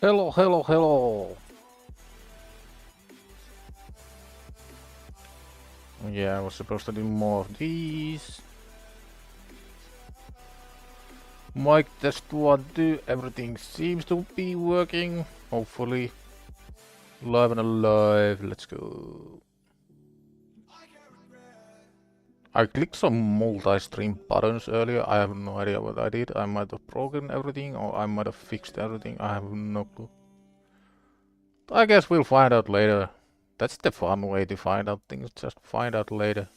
Hello, hello, hello. Yeah, I was supposed to do more of these. Mic test 1, 2, everything seems to be working. Hopefully. Live and alive, let's go. I clicked some multi-stream buttons earlier. I have no idea what I did. I might have broken everything or I might have fixed everything. I have no clue. I guess we'll find out later. That's the fun way to find out things, just find out later.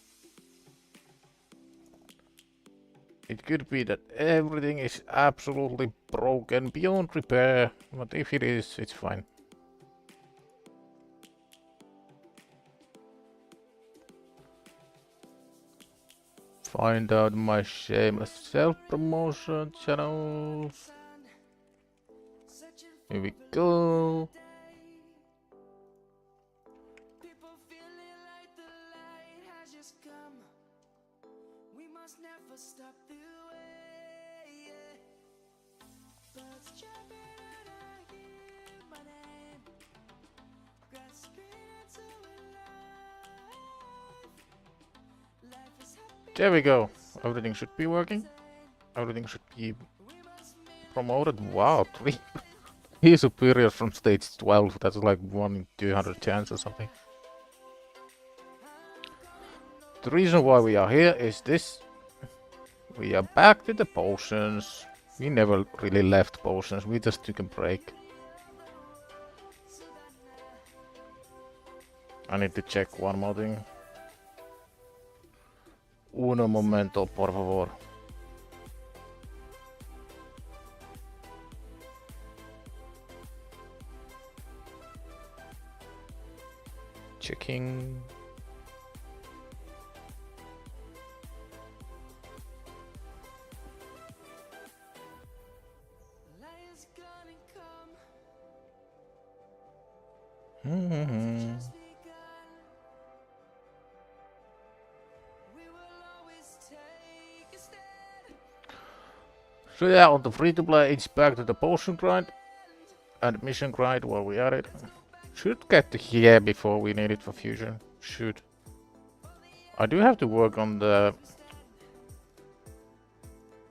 It could be that everything is absolutely broken beyond repair, but if it is, it's fine. Find out my shameless self-promotion channels. Here we go. There we go. Everything should be working. Everything should be promoted. Wow, three superiors from stage 12. That's like 1 in 200 chance or something. The reason why we are here is this. We are back to the potions. We never really left potions, we just took a break. I need to check one more thing. Uno momento, por favor. Checking. So yeah, on the free-to-play, it's back to the potion grind and mission grind while we are at it. Should get here before we need it for fusion. Should. I do have to work on the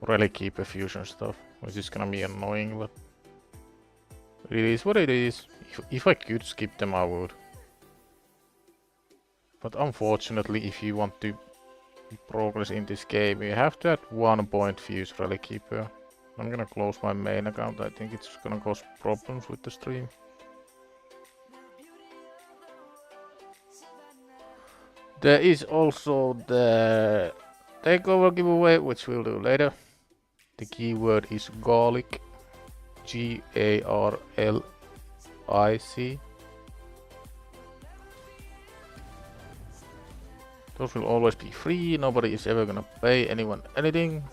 Relic Keeper fusion stuff, which is gonna be annoying, but it is what it is. If I could skip them, I would. But unfortunately, if you want to progress in this game, you have to at 1 point fuse Relic Keeper. I'm gonna close my main account. I think it's gonna cause problems with the stream. There is also the takeover giveaway, which we'll do later. The keyword is garlic. Garlic. Those will always be free. Nobody is ever gonna pay anyone anything.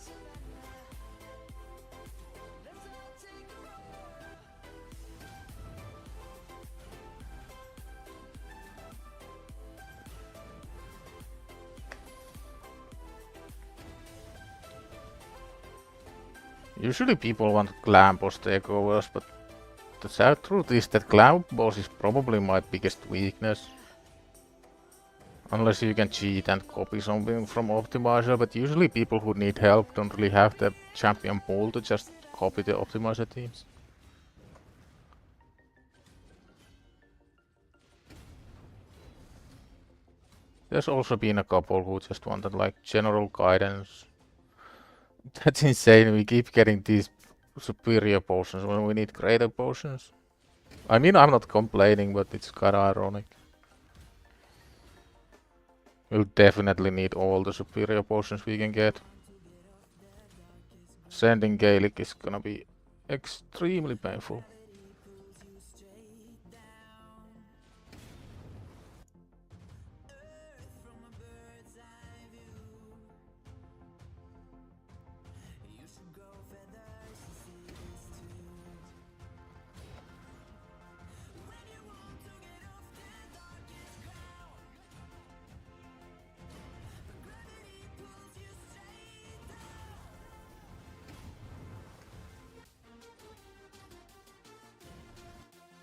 Usually people want glam boss takeovers, but the sad truth is that glam boss is probably my biggest weakness. Unless you can cheat and copy something from optimizer, but usually people who need help don't really have the champion pool to just copy the optimizer teams. There's also been a couple who just wanted like general guidance. That's insane, we keep getting these superior potions when we need greater potions. I mean, I'm not complaining, but it's kinda ironic. We'll definitely need all the superior potions we can get. Sending Gaelic is gonna be extremely painful.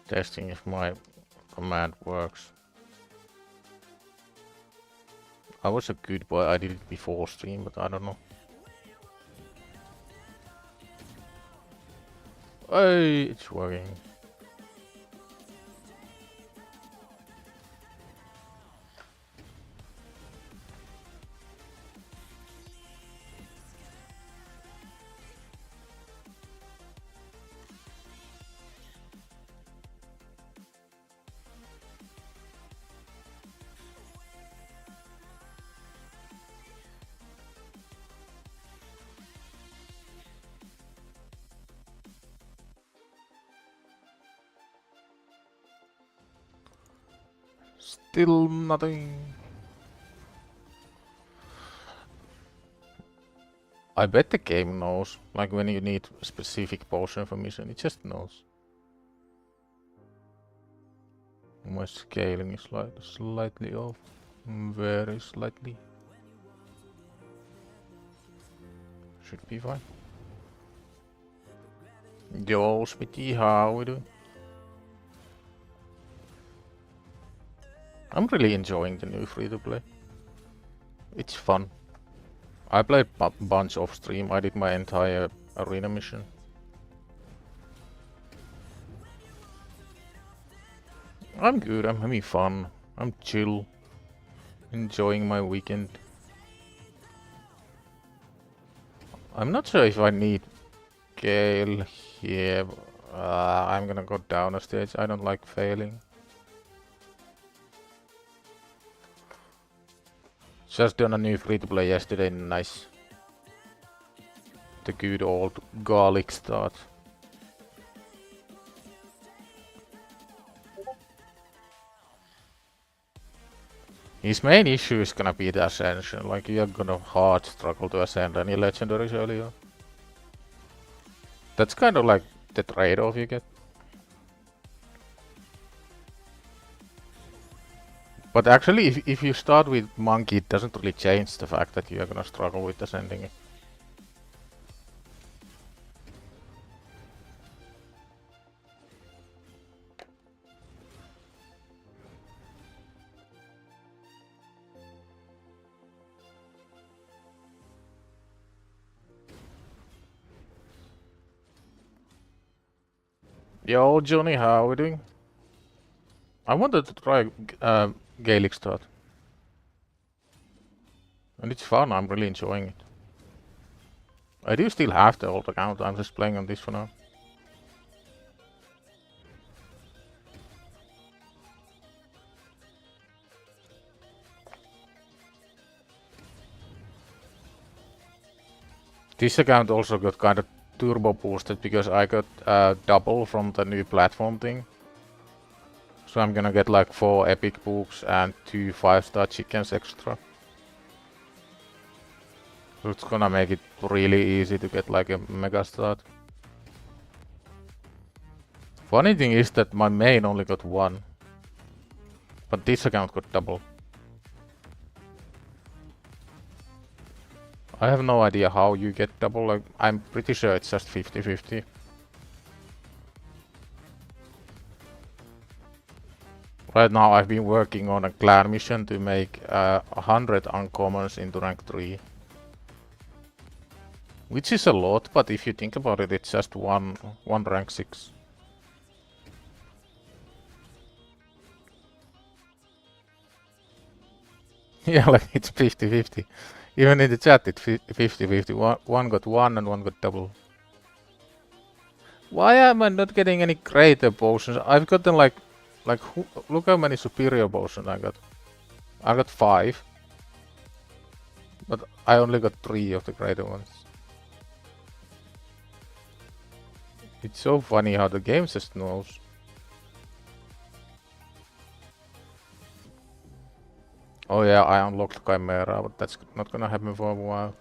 Testing if my command works. I was a good boy, I did it before stream, but I don't know. Hey, it's working. Still nothing. I bet the game knows, like when you need specific potion information, it just knows. My scaling is slightly off, very slightly. Should be fine. Yo, Smitty, how we doing? I'm really enjoying the new free-to-play. It's fun. I played a bunch off stream. I did my entire arena mission. I'm good, I'm having fun. I'm chill. Enjoying my weekend. I'm not sure if I need Gale here. I'm gonna go down a stage. I don't like failing. Just done a new free-to-play yesterday, nice. The good old garlic start. His main issue is gonna be the ascension, like you're gonna hard struggle to ascend any legendaries earlier. That's kind of like the trade-off you get. But actually, if you start with monkey, it doesn't really change the fact that you're gonna struggle with ascending it. Yo, Johnny, how are we doing? I wanted to try Gaelic start. And it's fun, I'm really enjoying it. I do still have the old account, I'm just playing on this for now. This account also got kind of turbo boosted because I got double from the new platform thing. So I'm gonna get like 4 epic books and 2 5-star chickens extra. So it's gonna make it really easy to get like a mega start. Funny thing is that my main only got 1. But this account got double. I have no idea how you get double, like, I'm pretty sure it's just 50-50. Right now I've been working on a clan mission to make 100 uncommons into rank 3. Which is a lot, but if you think about it, it's just one rank 6. Yeah, like it's 50-50. Even in the chat it's 50-50. One got 1 and 1 got double. Why am I not getting any greater potions? I've gotten like look how many superior potions I got. I got 5. But I only got 3 of the greater ones. It's so funny how the game just knows. Oh yeah, I unlocked Chimera, but that's not gonna happen for a while.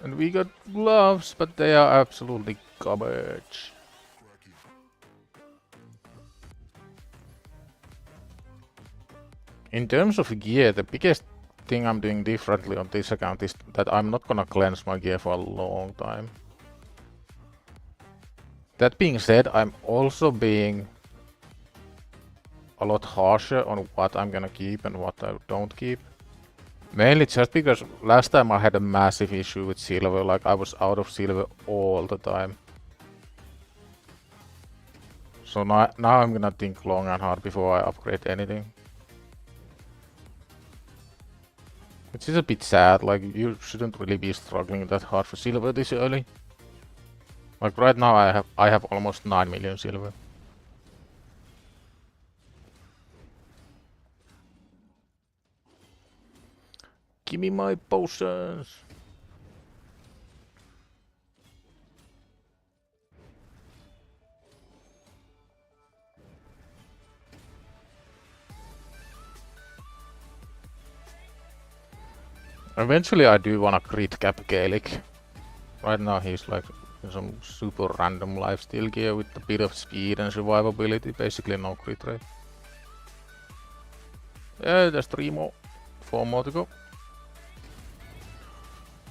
And we got gloves, but they are absolutely garbage. In terms of gear, the biggest thing I'm doing differently on this account is that I'm not gonna cleanse my gear for a long time. That being said, I'm also being a lot harsher on what I'm gonna keep and what I don't keep. Mainly just because last time I had a massive issue with silver, like I was out of silver all the time. So now I'm gonna think long and hard before I upgrade anything. Which is a bit sad, like you shouldn't really be struggling that hard for silver this early. Like right now I have almost 9 million silver. Give me my potions! Eventually I do wanna crit cap Gaelic. Right now he's like some super random lifesteal gear with a bit of speed and survivability, basically no crit rate. Yeah, there's 3 more. 4 more to go.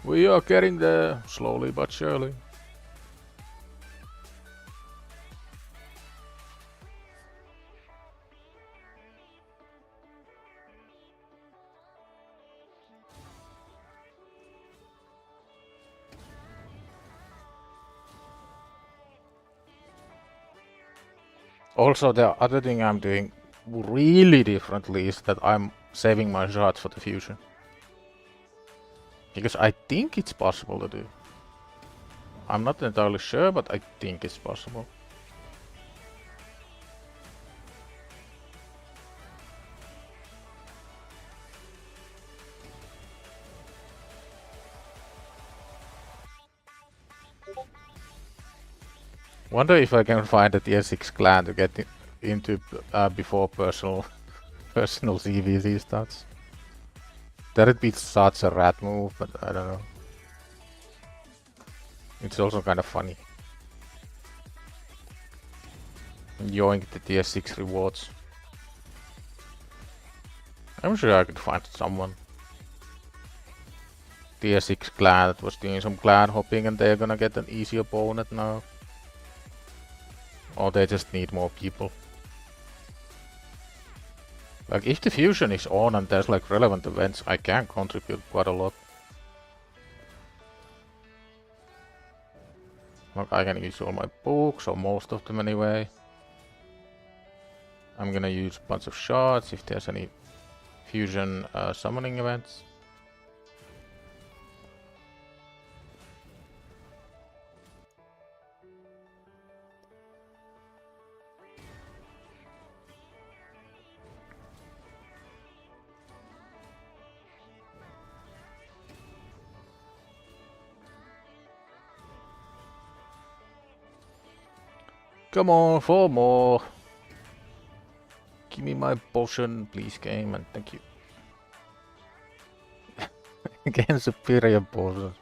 We are getting there, slowly but surely. Also, the other thing I'm doing really differently is that I'm saving my shards for the future. Because I think it's possible to do. I'm not entirely sure, but I think it's possible. Wonder if I can find a tier 6 clan to get into before personal CVZ starts. That'd be such a rat move, but I don't know. It's also kind of funny. Yoink the tier 6 rewards. I'm sure I could find someone. Tier 6 clan that was doing some clan hopping and they're gonna get an easy opponent now. Or they just need more people. Like if the fusion is on and there's like relevant events, I can contribute quite a lot. Like I can use all my books, or most of them anyway. I'm gonna use a bunch of shards if there's any fusion summoning events. Come on, 4 more. Give me my potion, please, game, and thank you. Again, superior potions.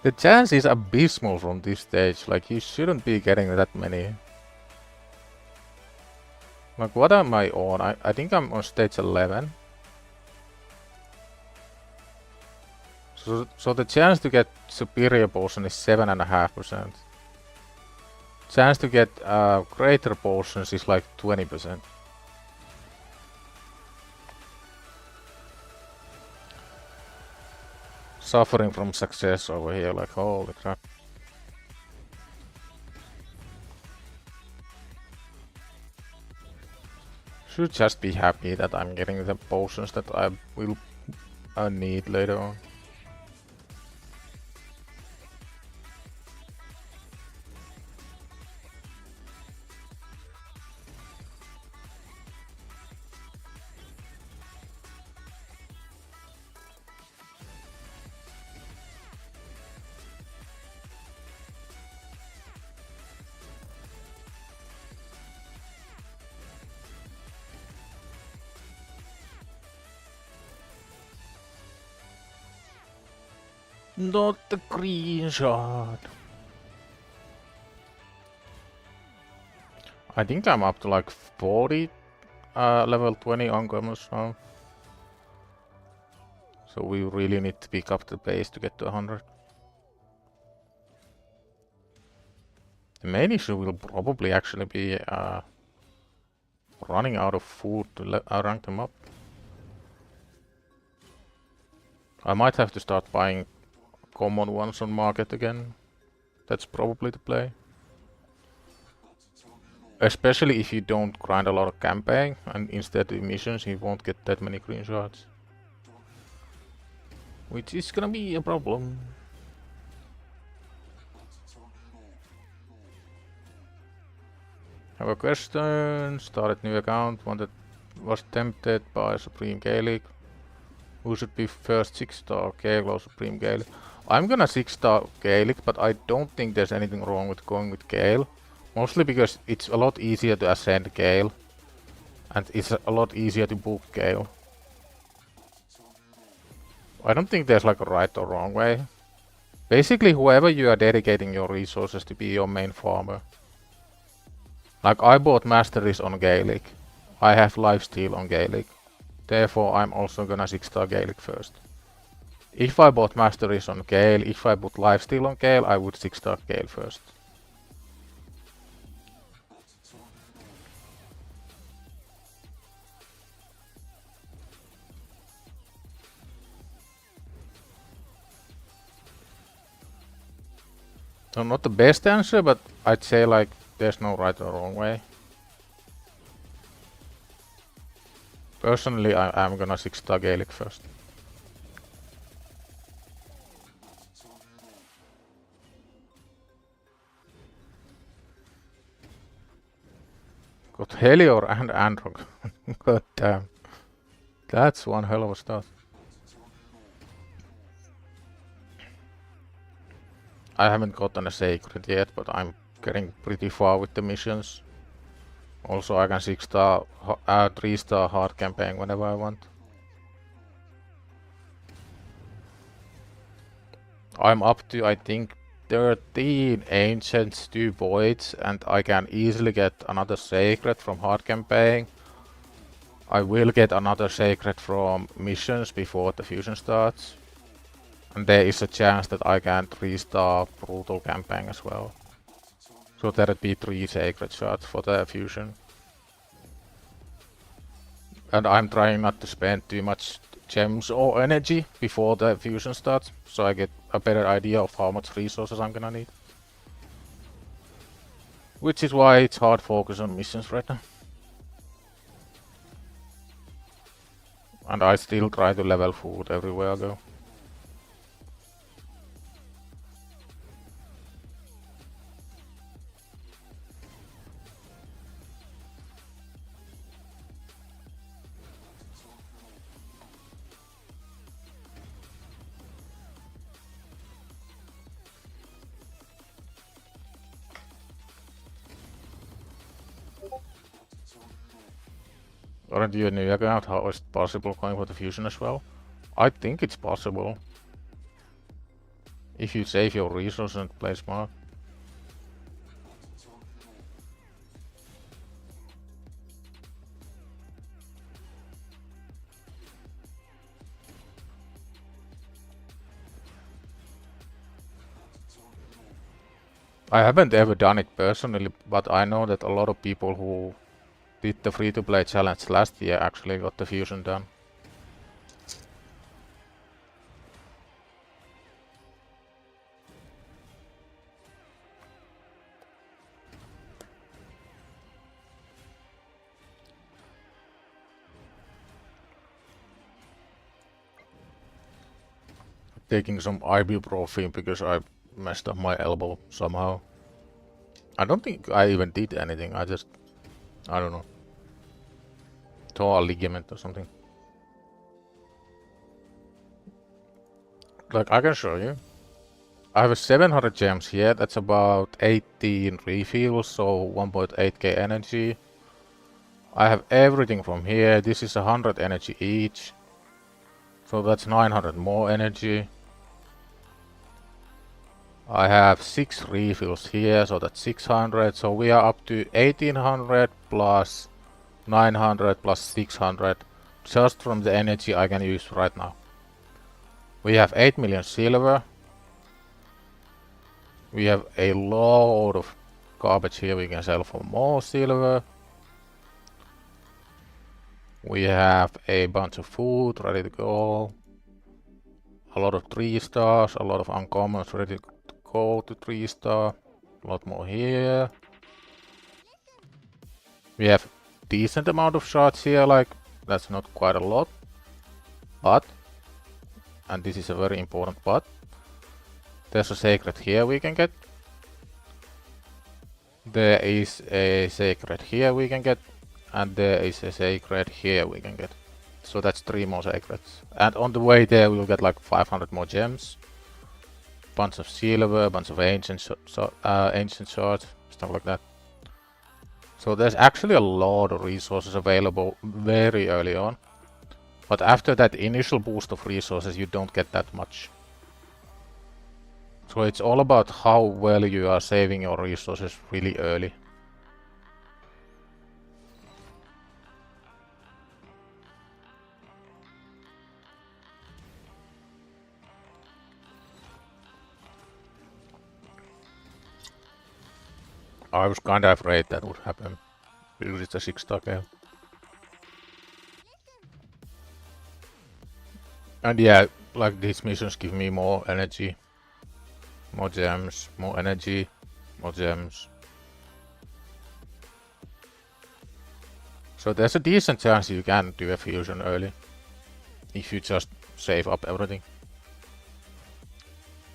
The chance is abysmal from this stage, like you shouldn't be getting that many. Like what am I on? I think I'm on stage 11. So the chance to get superior potion is 7.5%. Chance to get greater potions is like 20%. Suffering from success over here, like holy crap. Should just be happy that I'm getting the potions that I will need later on. Not the green shot. I think I'm up to like 40 level 20 uncommons now. So we really need to pick up the pace to get to 100. The main issue will probably actually be running out of food to rank them up. I might have to start buying common ones on market again. That's probably the play. Especially if you don't grind a lot of campaign and instead do missions, you won't get that many green shards. Which is gonna be a problem. Have a question, started new account, was tempted by Supreme Gaelic. Who should be first 6-star Gaelic or Supreme Gaelic? I'm gonna 6-star Gaelic, but I don't think there's anything wrong with going with Gale. Mostly because it's a lot easier to ascend Gale. And it's a lot easier to book Gale. I don't think there's like a right or wrong way. Basically, whoever you are dedicating your resources to be your main farmer. Like I bought Masteries on Gaelic. I have Lifesteal on Gaelic. Therefore, I'm also gonna 6-star Gaelic first. If I bought Masteries on Gale, if I put Lifesteal on Gale, I would 6-star Gale first. So not the best answer, but I'd say like there's no right or wrong way. Personally, I'm gonna 6-star Gaelic first. Got Helior and Android. God damn. That's one hell of a start. I haven't gotten a Sacred yet, but I'm getting pretty far with the missions. Also, I can 6-star, 3-star hard campaign whenever I want. I'm up to, I think, 13 Ancients, 2 Voids, and I can easily get another Sacred from hard campaign. I will get another Sacred from missions before the fusion starts. And there is a chance that I can 3-star brutal campaign as well. So there'd be 3 Sacred shards for the fusion. And I'm trying not to spend too much gems or energy before the fusion starts, so I get a better idea of how much resources I'm gonna need. Which is why it's hard focus on missions right now. And I still try to level food everywhere I go. Aren't you a new account? How is it possible going for the fusion as well? I think it's possible. If you save your resources and play smart. I haven't ever done it personally, but I know that a lot of people who did the free-to-play challenge last year actually got the fusion done. Taking some ibuprofen because I messed up my elbow somehow. I don't think I even did anything, I don't know. Tore a ligament or something. Like, I can show you. I have 700 gems here, that's about 18 refills, so 1.8k energy. I have everything from here, this is 100 energy each. So that's 900 more energy. I have 6 refills here, so that's 600, so we are up to 1800 plus 900 plus 600 just from the energy I can use right now. We have 8 million silver. We have a load of garbage here we can sell for more silver. We have a bunch of food ready to go. A lot of 3 stars, a lot of uncommons ready to go to 3 star. A lot more here. We have decent amount of shards here, like that's not quite a lot. But, and this is a very important but, there's a sacred here we can get. There is a sacred here we can get. And there is a sacred here we can get. So that's 3 more sacreds. And on the way there we'll get like 500 more gems. Bunch of silver, bunch of ancient shards, stuff like that. So there's actually a lot of resources available very early on. But after that initial boost of resources you don't get that much. So it's all about how well you are saving your resources really early. I was kinda afraid that would happen, because it's a 6-star game. And yeah, like these missions give me more energy. More gems, more energy, more gems. So there's a decent chance you can do a fusion early. If you just save up everything.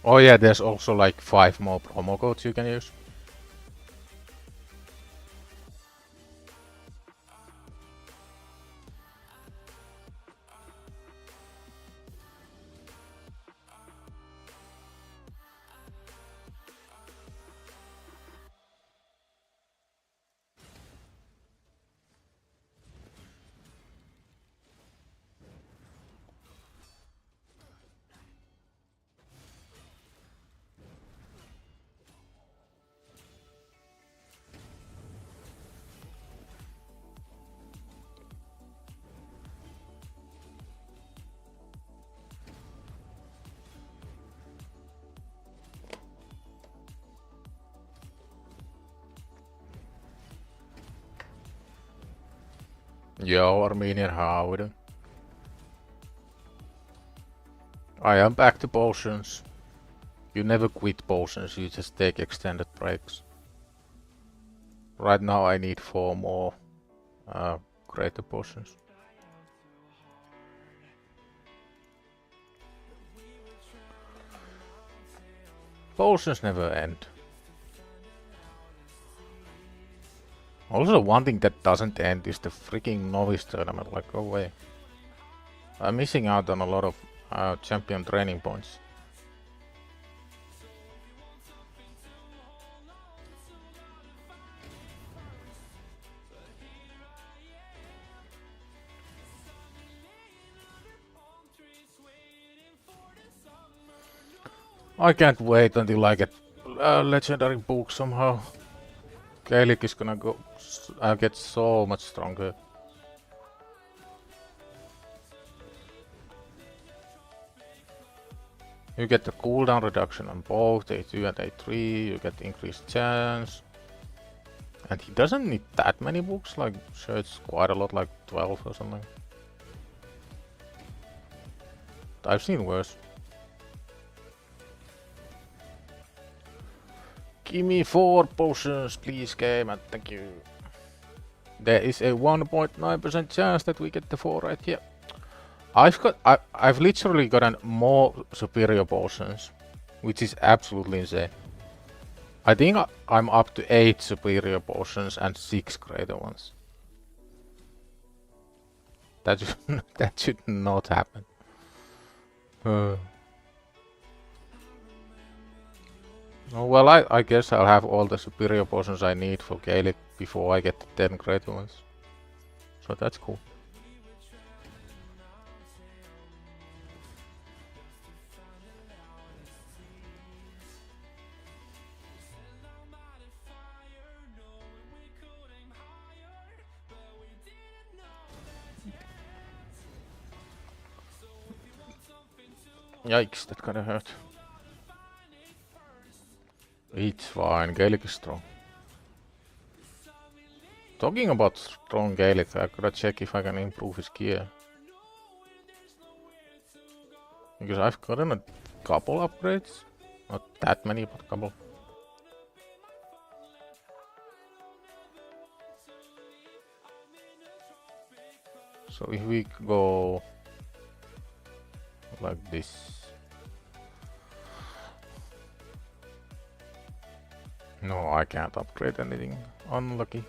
Oh yeah, there's also like 5 more promo codes you can use. Yo, Armenian, how are we doing? I am back to potions. You never quit potions, you just take extended breaks. Right now I need 4 more greater potions. Potions never end. Also, one thing that doesn't end is the freaking novice tournament, like go away. I'm missing out on a lot of champion training points. I can't wait until I get legendary book somehow. Gaelic is gonna go get so much stronger. You get the cooldown reduction on both A2 and A3, you get increased chance. And he doesn't need that many books, like sure it's quite a lot, like 12 or something. I've seen worse. Give me 4 potions, please, game, and thank you. There is a 1.9% chance that we get the 4 right here. I've literally gotten more superior potions, which is absolutely insane. I think I'm up to 8 superior potions and 6 greater ones. That should not happen. Oh, well, I guess I'll have all the superior potions I need for Gaelic before I get the 10 greater ones. So that's cool. Yikes, that kinda hurt. It's fine, Gaelic is strong. Talking about strong Gaelic, I gotta check if I can improve his gear. Because I've gotten a couple upgrades. Not that many, but a couple. So if we go like this. No, I can't upgrade anything. Unlucky.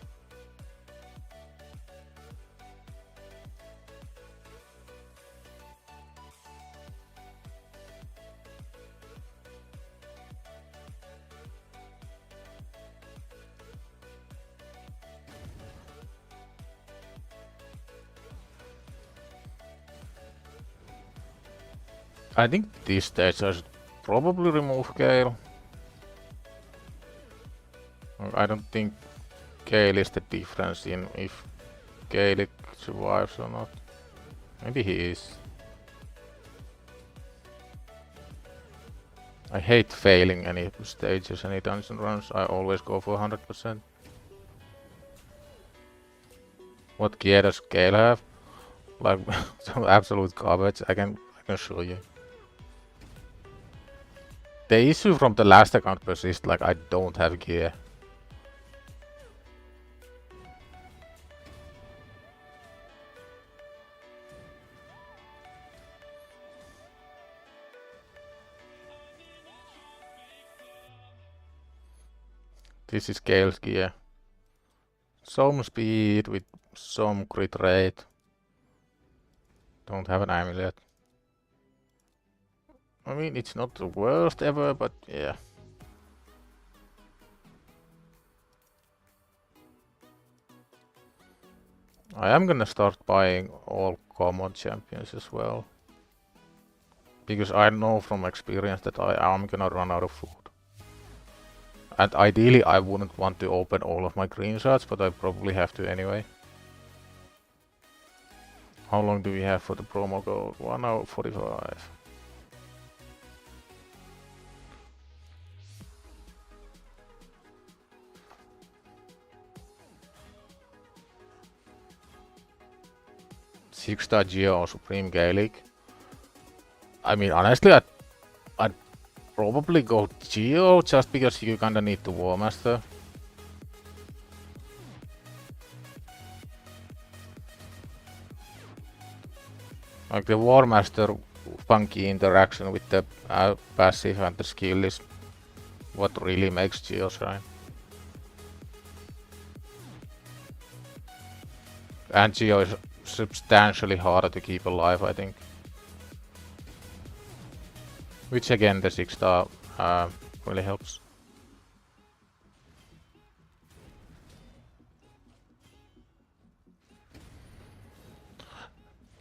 I think these stage I should probably remove Gale. I don't think Gale is the difference in if Gaelic survives or not. Maybe he is. I hate failing any stages, any dungeon runs. I always go for 100%. What gear does Gale have? Like some absolute garbage. I can show you. The issue from the last account persists, like I don't have gear. This is Gale's gear. Some speed with some crit rate. Don't have an amulet. I mean, it's not the worst ever, but yeah. I am gonna start buying all common champions as well. Because I know from experience that I am gonna run out of food. And ideally I wouldn't want to open all of my green shards, but I probably have to anyway. How long do we have for the promo code? 1 hour 45. Six-star Geo or Supreme Gaelic. I mean, honestly, I'd probably go Geo just because you kinda need the War Master. Like the War Master funky interaction with the passive and the skill is what really makes Geo shine. And Geo is substantially harder to keep alive, I think. Which again, the 6-star really helps.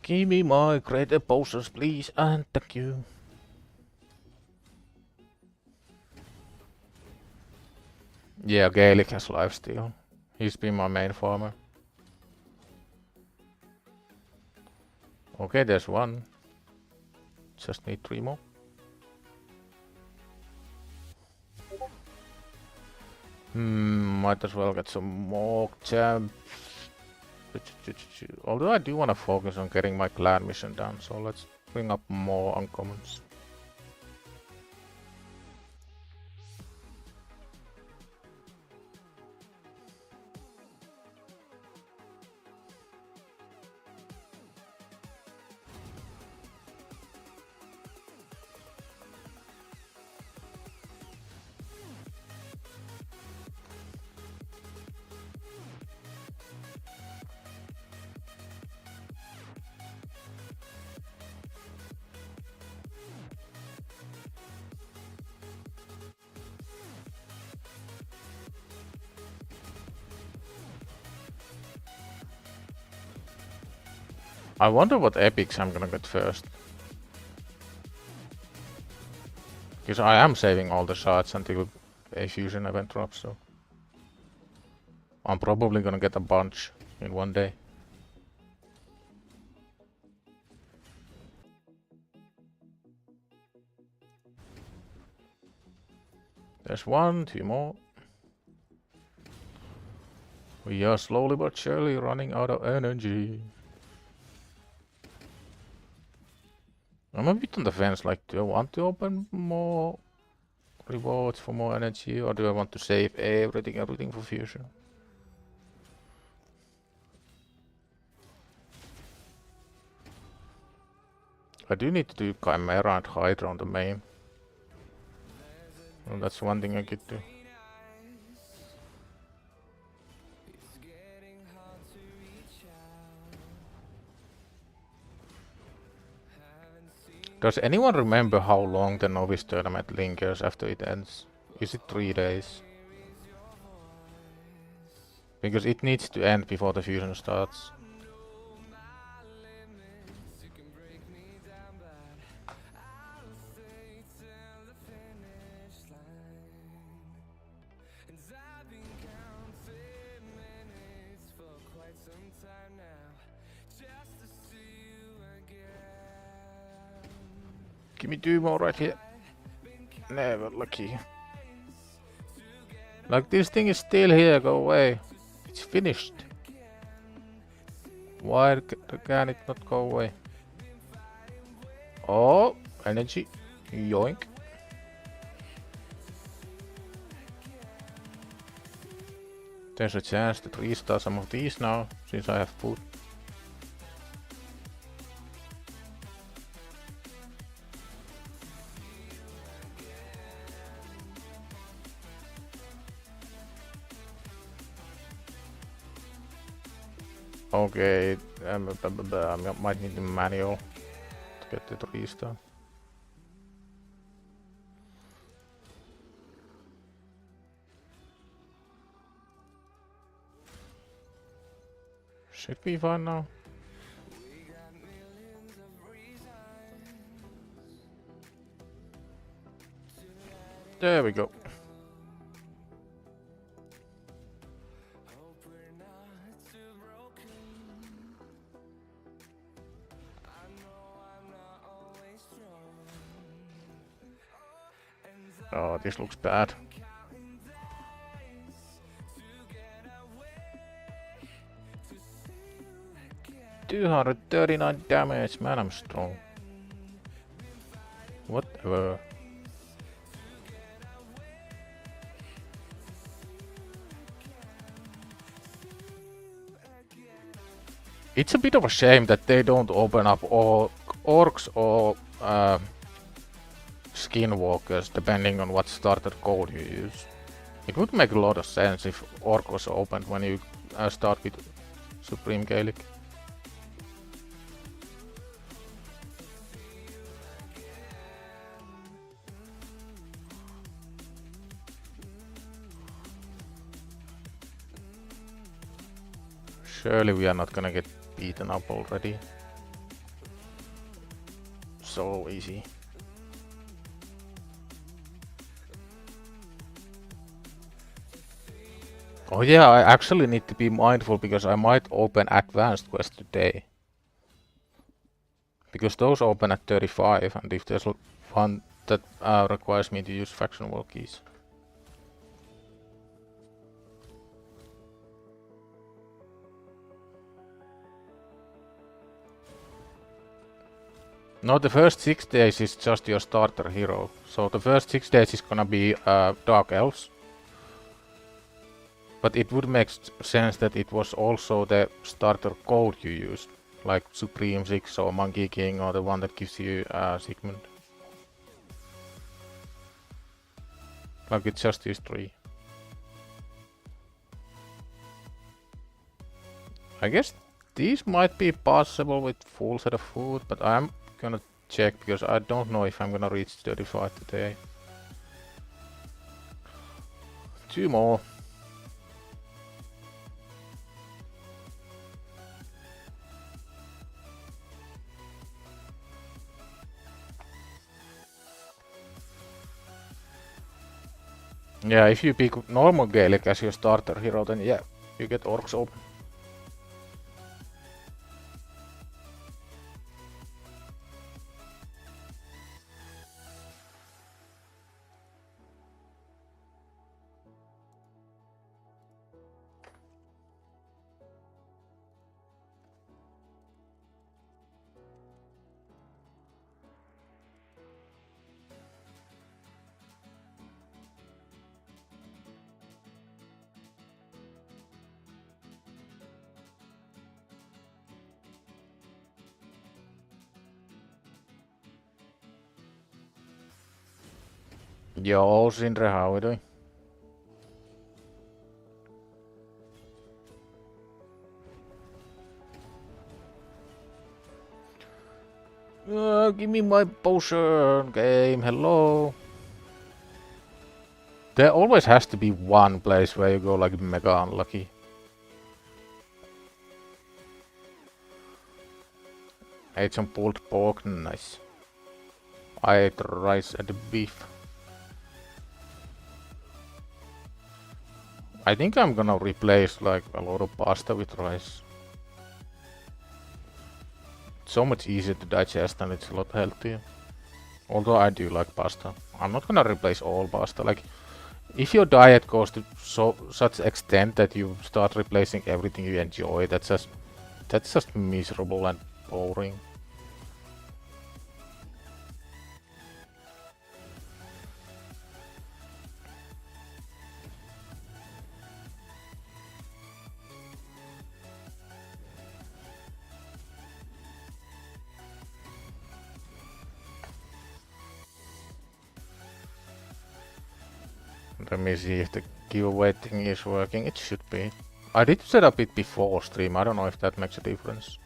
Give me my greater potions, please, and thank you. Yeah, Gaelic has lifesteal. He's been my main farmer. Okay, there's one. Just need 3 more. Might as well get some more champs. Although I do want to focus on getting my clan mission done, so let's bring up more uncommons. I wonder what epics I'm gonna get first. Because I am saving all the shards until a fusion event drops, so I'm probably gonna get a bunch in one day. There's 1, 2 more. We are slowly but surely running out of energy. I'm a bit on the fence, like, do I want to open more rewards for more energy, or do I want to save everything for future? I do need to do Chimera and Hydra on the main. Well, that's one thing I could do. Does anyone remember how long the novice tournament lingers after it ends? Is it 3 days? Because it needs to end before the fusion starts. Give me 2 more right here. Never lucky. Like, this thing is still here, go away. It's finished. Why can it not go away? Oh, energy. Yoink. There's a chance to restart some of these now, since I have food. Okay, I might need a manual to get it restart. Should be fine now. There we go. Oh, this looks bad. $239 damage, man, I'm strong. Whatever. It's a bit of a shame that they don't open up all orcs or skinwalkers depending on what starter code you use. It would make a lot of sense if orc was opened when you start with Supreme Gaelic. Surely we are not gonna get beaten up already. So easy. Oh yeah, I actually need to be mindful because I might open advanced quest today. Because those open at 35, and if there's one that requires me to use faction wall keys. No, the first 6 days is just your starter hero. So the first 6 days is gonna be Dark Elves. But it would make sense that it was also the starter code you used. Like Supreme 6 or Monkey King or the one that gives you Sigmund. Like it's just these 3. I guess these might be possible with full set of food, but I'm gonna check because I don't know if I'm gonna reach 35 today. 2 more. Yeah, if you pick normal Gaelic as your starter hero, then yeah, you get orcs open. Yo, Sindre, how are we doing? Give me my potion game, hello. There always has to be one place where you go like mega unlucky. Ate some pulled pork, nice. I ate rice and beef. I think I'm gonna replace like a lot of pasta with rice. It's so much easier to digest and it's a lot healthier. Although I do like pasta. I'm not gonna replace all pasta. Like, if your diet goes to such extent that you start replacing everything you enjoy, that's just miserable and boring. Let me see if the giveaway thing is working. It should be. I did set up it before stream. I don't know if that makes a difference.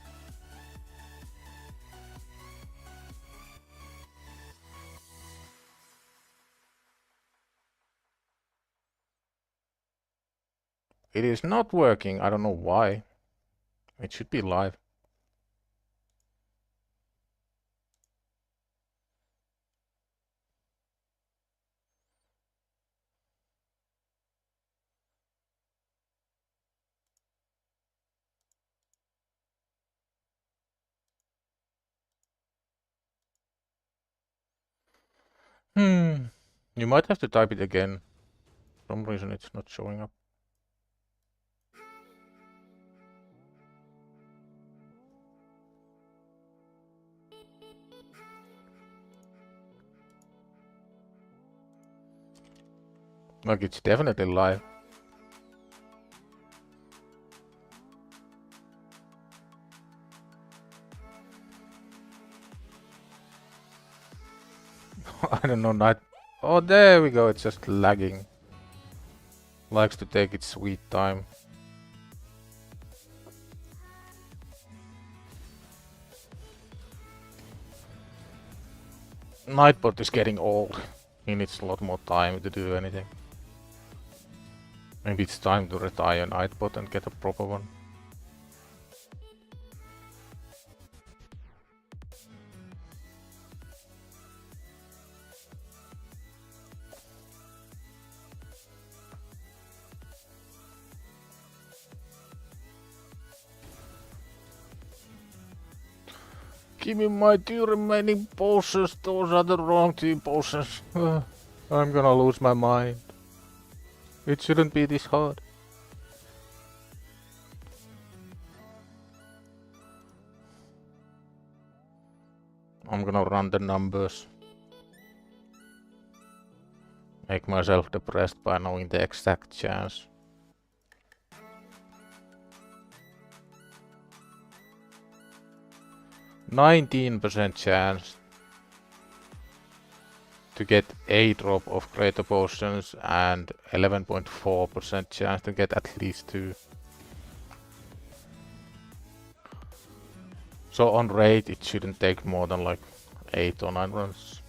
It is not working. I don't know why. It should be live. You might have to type it again. For some reason it's not showing up. Like, it's definitely live. I don't know, night. Oh, there we go. It's just lagging. Likes to take its sweet time. Nightbot is getting old. He needs a lot more time to do anything. Maybe it's time to retire Nightbot and get a proper one. Give me my 2 remaining potions. Those are the wrong 2 potions. I'm gonna lose my mind. It shouldn't be this hard. I'm gonna run the numbers. Make myself depressed by knowing the exact chance. %19 chance to get a drop of greater potions and 11.4% chance to get at least 2. So on rate it shouldn't take more than like 8 or 9 runs.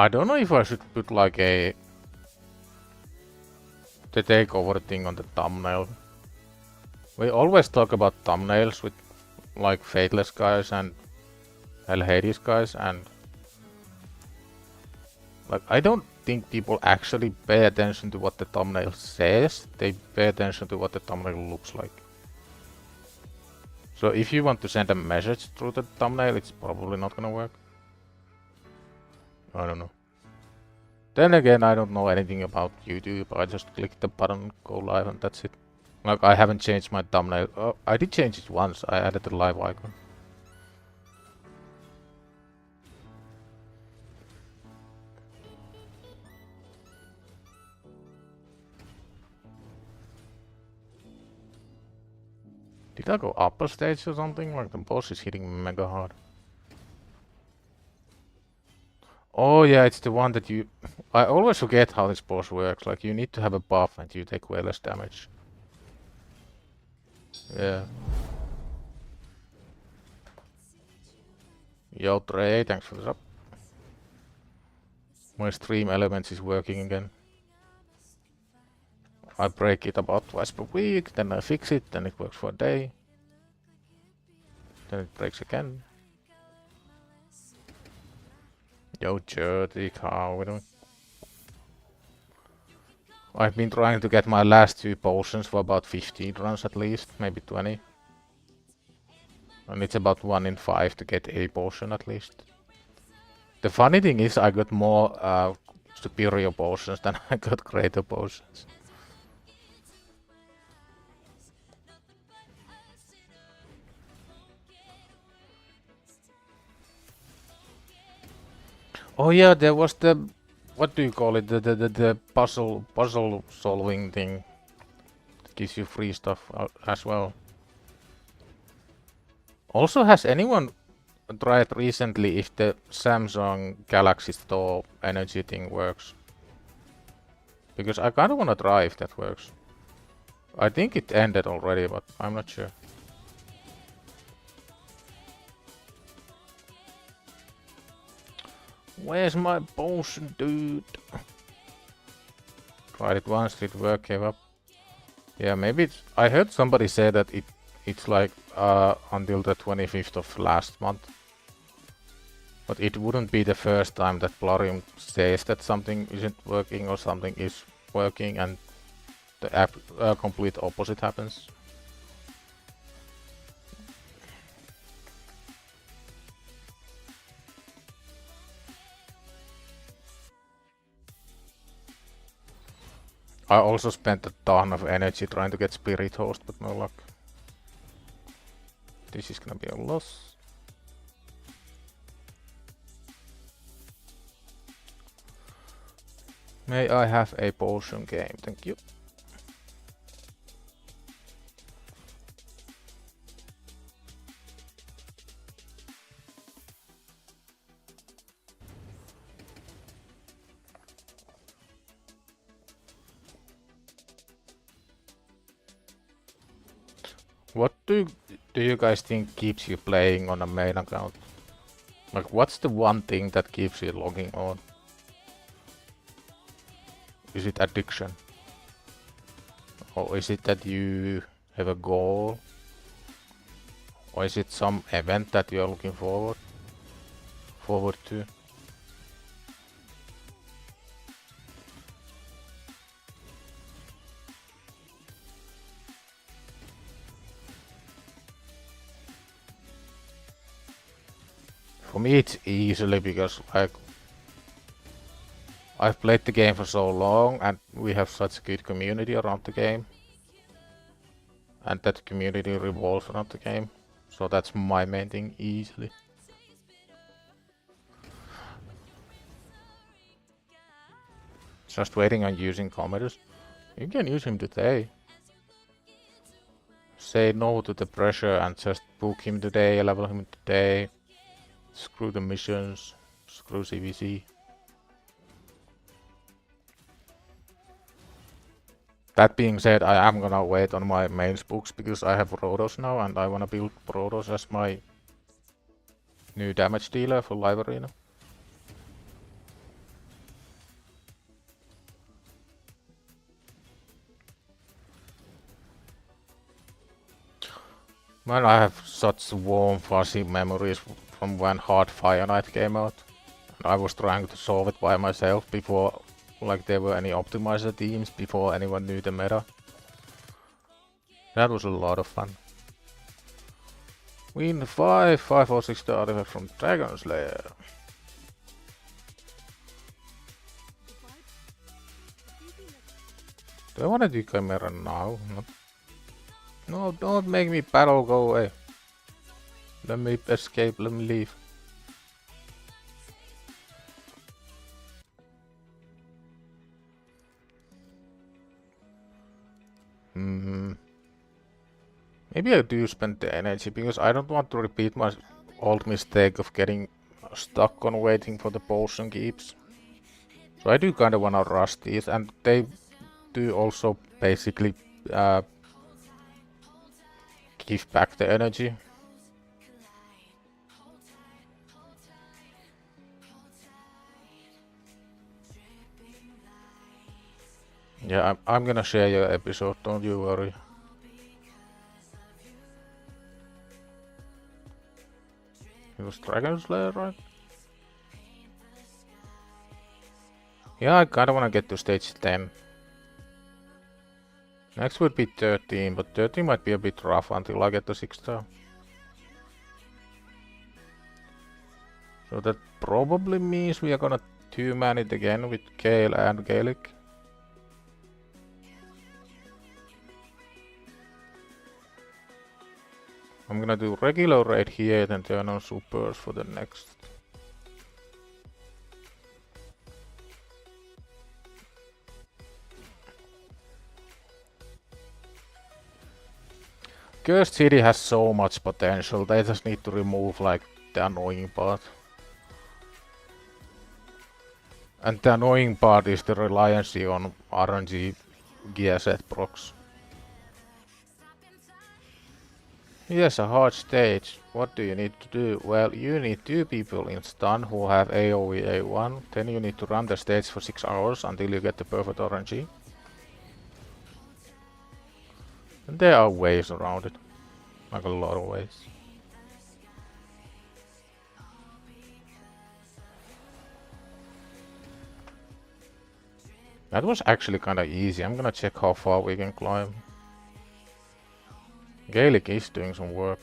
I don't know if I should put like the takeover thing on the thumbnail. We always talk about thumbnails with like Fateless guys and HellHades guys, and like I don't think people actually pay attention to what the thumbnail says. They pay attention to what the thumbnail looks like. So if you want to send a message through the thumbnail, it's probably not gonna work. I don't know. Then again, I don't know anything about YouTube. I just click the button, go live, and that's it. Like, I haven't changed my thumbnail. Oh, I did change it once. I added the live icon. Did I go up a stage or something? Like the boss is hitting mega hard. Oh yeah, it's the one that you... I always forget how this boss works. Like you need to have a buff and you take way less damage. Yeah. Yo Trey, thanks for the sub. My stream elements is working again. I break it about twice per week, then I fix it, then it works for a day. Then it breaks again. Yo Jurtik, how we doing? I've been trying to get my last 2 potions for about 15 runs at least, maybe 20. And it's about 1 in 5 to get a potion at least. The funny thing is I got more superior potions than I got greater potions. Oh yeah, there was the... What do you call it? The puzzle solving thing. That gives you free stuff as well. Also, has anyone tried recently if the Samsung Galaxy Store energy thing works? Because I kinda wanna try if that works. I think it ended already, but I'm not sure. Where's my potion, dude? Tried it once, didn't work, gave up. Yeah, maybe it's... I heard somebody say that it's like until the 25th of last month. But it wouldn't be the first time that Plarium says that something isn't working or something is working and the complete opposite happens. I also spent a ton of energy trying to get Spirit Host, but no luck. This is gonna be a loss. May I have a potion game? Thank you. What do you guys think keeps you playing on a main account? Like, what's the one thing that keeps you logging on? Is it addiction? Or is it that you have a goal? Or is it some event that you are looking forward to? For me it's easily because like I've played the game for so long and we have such a good community around the game. And that community revolves around the game. So that's my main thing easily. Just waiting on using Commodus. You can use him today. Say no to the pressure and just book him today, level him today. Screw the missions, screw CVC. That being said, I am gonna wait on my mains books because I have Rhodos now and I wanna build Rhodos as my new damage dealer for Live Arena. Man, I have such warm fuzzy memories from when Hard Fire Night came out. And I was trying to solve it by myself before like there were any optimizer teams, before anyone knew the meta. That was a lot of fun. Win 546 the artifact from Dragon Slayer. Do I wanna do Chimera now? No, don't make me battle, go away. Let me escape, let me leave. Maybe I do spend the energy, because I don't want to repeat my old mistake of getting stuck on waiting for the potion keeps. So I do kind of want to rush these, and they do also basically give back the energy. Yeah, I'm gonna share your episode, don't you worry. It was Dragon Slayer, right? Yeah, I kinda wanna get to stage 10. Next would be 13, but 13 might be a bit rough until I get the 6th star. So that probably means we are gonna 2-man it again with Gale and Gaelic. I'm gonna do regular raid here, then turn on supers for the next. Cursed City has so much potential, they just need to remove like the annoying part. And the annoying part is the reliance on RNG gear set procs. Yes, a hard stage. What do you need to do? Well, you need 2 people in stun who have AoE A1. Then you need to run the stage for 6 hours until you get the perfect RNG. And there are ways around it. Like a lot of ways. That was actually kinda easy. I'm gonna check how far we can climb. Gaelic is doing some work.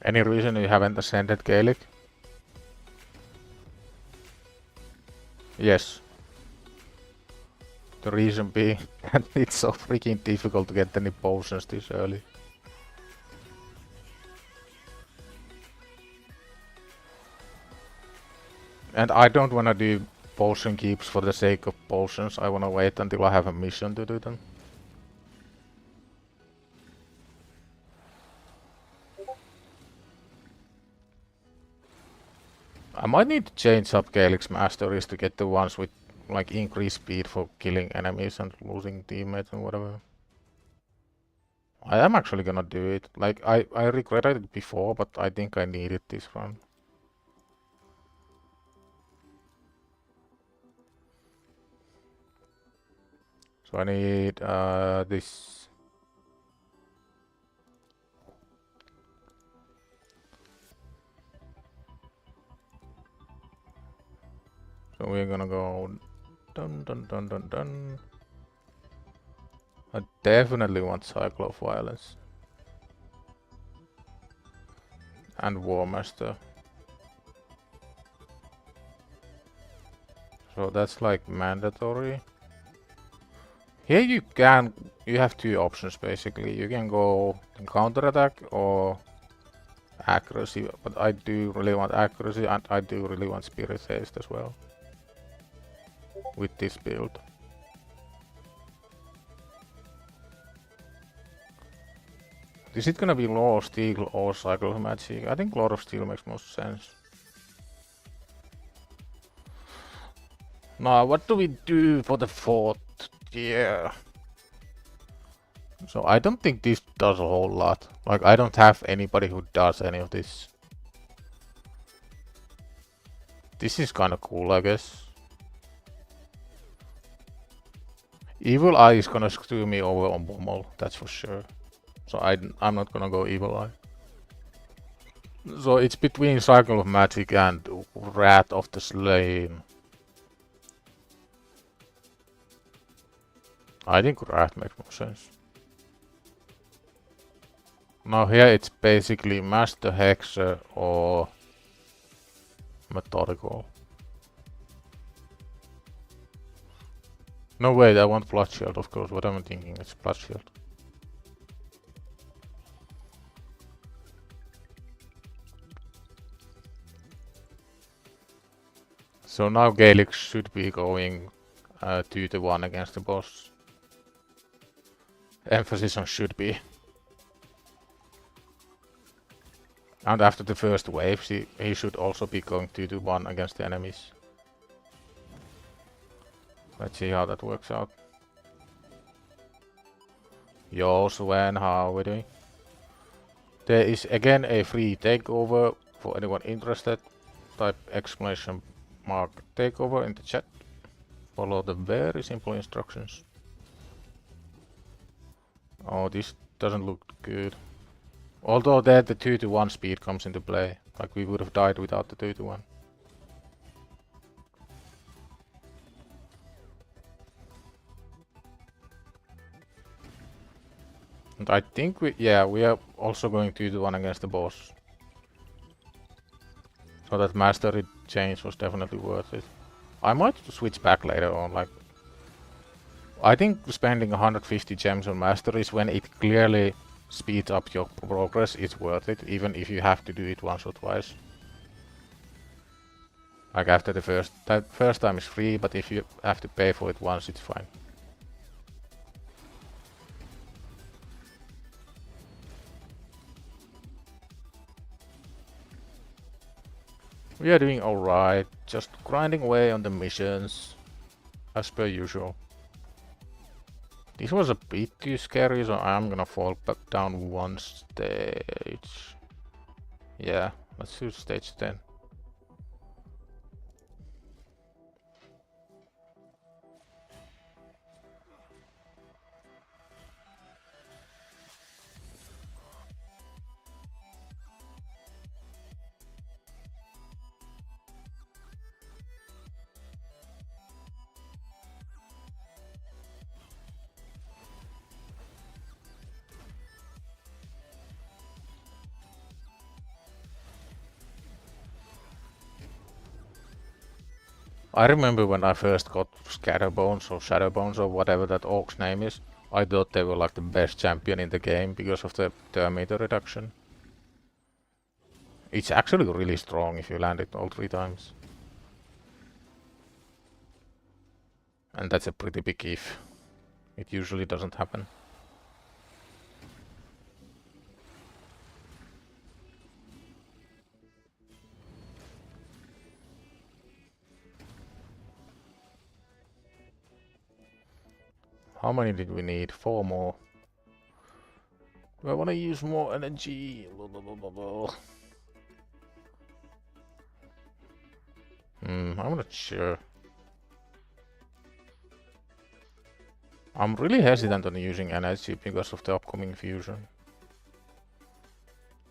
Any reason you haven't ascended Gaelic? Yes. The reason being that it's so freaking difficult to get any potions this early. And I don't wanna do potion keeps for the sake of potions. I wanna wait until I have a mission to do them. I might need to change up Gaelic's masteries to get the ones with like increased speed for killing enemies and losing teammates and whatever. I am actually gonna do it. Like I regretted it before, but I think I need it this run. So I need this. So we're gonna go dun dun dun dun dun. I definitely want Cycle of Violence. And War Master. So that's like mandatory. Here you have 2 options basically. You can go counter attack or accuracy, but I do really want accuracy and I do really want Spirit Haste as well. With this build. Is it gonna be Law of Steel or Cycle of Magic? I think Law of Steel makes most sense. Now, what do we do for the 4th tier? So I don't think this does a whole lot. Like, I don't have anybody who does any of this. This is kinda cool, I guess. Evil Eye is gonna screw me over on Bommel, that's for sure. So I'm not gonna go Evil Eye. So it's between Cycle of Magic and Wrath of the Slain. I think Wrath makes more sense. Now here it's basically Master Hexer or Methodical. No wait, I want blood shield, of course. What am I thinking? It's blood shield. So now Gaelic should be going 2-1 against the boss. Emphasis on should be. And after the first wave, he should also be going 2-1 against the enemies. Let's see how that works out. Yo, Sven, how are we doing? There is again a free takeover for anyone interested. Type exclamation mark takeover in the chat. Follow the very simple instructions. Oh, this doesn't look good. Although there the 2-1 speed comes into play. Like we would have died without the 2-1. And I think we are also going 2-1 against the boss. So that mastery change was definitely worth it. I might switch back later on, like... I think spending 150 gems on masteries when it clearly speeds up your progress is worth it, even if you have to do it once or twice. Like after the first time is free, but if you have to pay for it once, it's fine. We are doing alright, just grinding away on the missions, as per usual. This was a bit too scary, so I'm gonna fall back down one stage. Yeah, let's do stage 10. I remember when I first got Scatterbones or Shadowbones or whatever that orc's name is, I thought they were like the best champion in the game because of the meter reduction. It's actually really strong if you land it all 3 times. And that's a pretty big if. It usually doesn't happen. How many did we need? 4 more. Do I want to use more energy? I'm not sure. I'm really hesitant on using energy because of the upcoming fusion.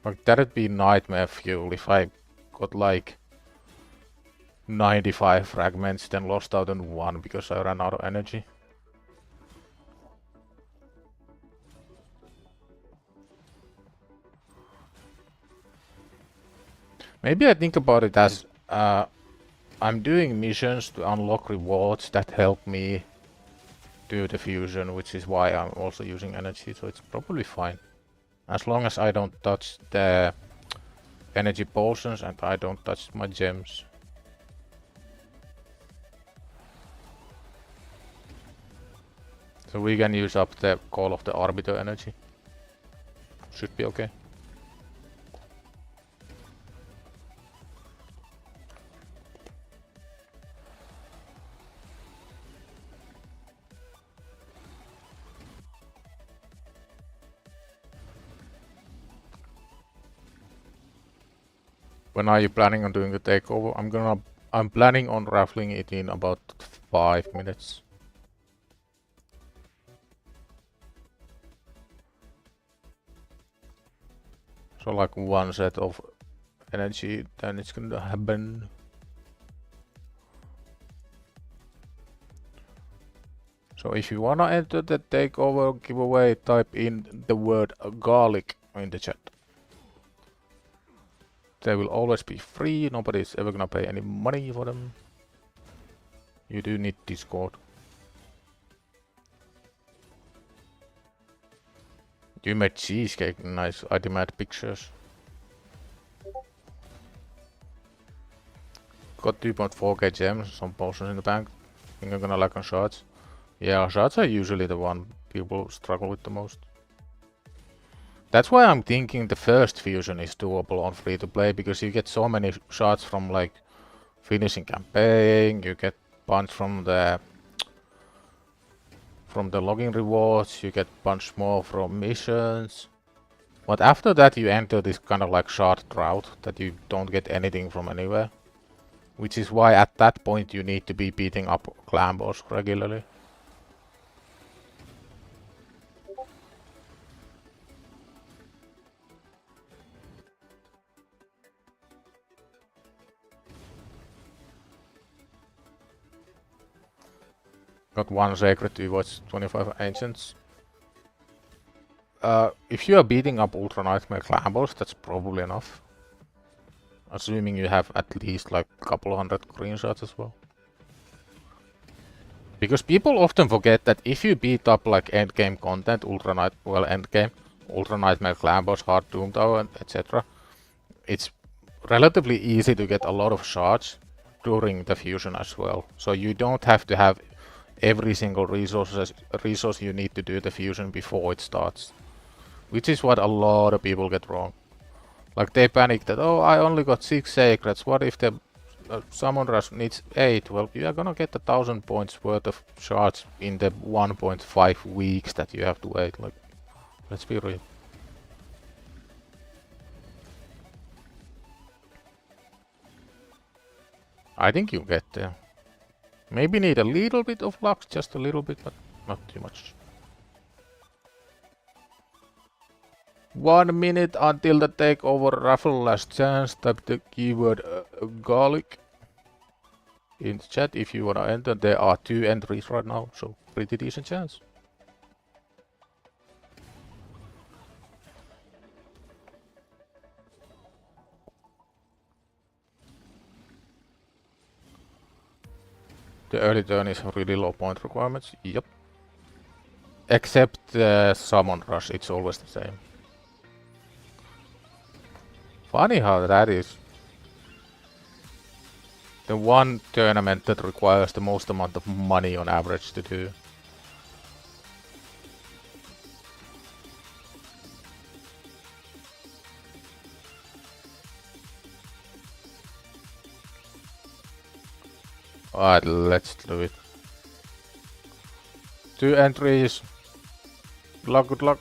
Like that'd be nightmare fuel if I got like 95 fragments, then lost out on 1 because I ran out of energy. Maybe I think about it as I'm doing missions to unlock rewards that help me do the fusion, which is why I'm also using energy, so it's probably fine. As long as I don't touch the energy potions and I don't touch my gems. So we can use up the Call of the Arbiter energy. Should be okay. When are you planning on doing the takeover? I'm planning on raffling it in about 5 minutes. So like 1 set of energy, then it's gonna happen. So if you wanna enter the takeover giveaway, type in the word garlic in the chat. They will always be free, nobody's ever gonna pay any money for them. You do need Discord. You made cheesecake, nice. I demand pictures. Got 2.4k gems, some potions in the bank. Think I'm gonna lack on shards. Yeah, shards are usually the one people struggle with the most. That's why I'm thinking the first fusion is doable on free to play, because you get so many shards from like finishing campaign, you get bunch from the login rewards, you get bunch more from missions. But after that you enter this kind of like shard drought that you don't get anything from anywhere. Which is why at that point you need to be beating up clan boss regularly. Got one sacred to watch 25 ancients. If you are beating up Ultra Nightmare clan boss, that's probably enough. Assuming you have at least like a couple hundred green shots as well. Because people often forget that if you beat up like endgame content, Ultra Nightmare clan boss, hard Doom Tower, etc. It's relatively easy to get a lot of shards during the fusion as well. So you don't have to have every single resource you need to do the fusion before it starts. Which is what a lot of people get wrong. Like they panic that, oh, I only got 6 sacreds, what if the summon rush needs 8? Well, you are gonna get 1000 points worth of shards in the 1.5 weeks that you have to wait. Like, let's be real. I think you get there. Maybe need a little bit of luck, just a little bit, but not too much. 1 minute until the takeover raffle last chance. Type the keyword garlic in the chat if you wanna enter. There are 2 entries right now, so pretty decent chance. The early turn is really low point requirements. Yep. Except the summon rush, it's always the same. Funny how that is. The one tournament that requires the most amount of money on average to do. Alright, let's do it. 2 entries. Good luck.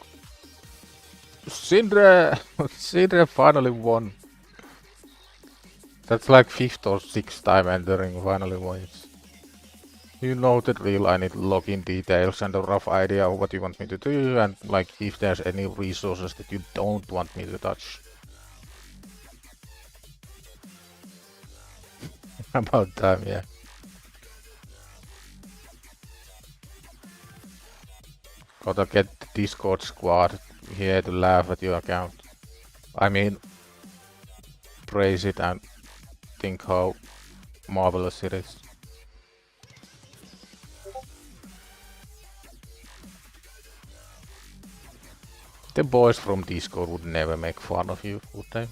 Sindre! Sindre finally won. That's like 5th or 6th time entering, finally wins. You know the drill, I need login details and a rough idea of what you want me to do, and like if there's any resources that you don't want me to touch. About time, yeah. Gotta get the Discord squad here to laugh at your account. I mean, praise it and think how marvelous it is. The boys from Discord would never make fun of you, would they?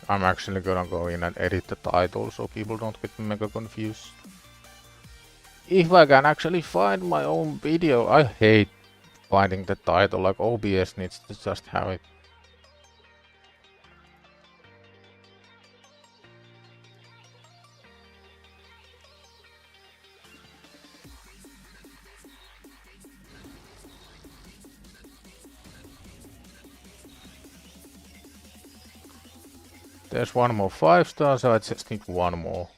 I'm actually gonna go in and edit the title so people don't get mega confused. If I can actually find my own video. I hate finding the title, like OBS needs to just have it. There's one more 5-star, so I just need one more.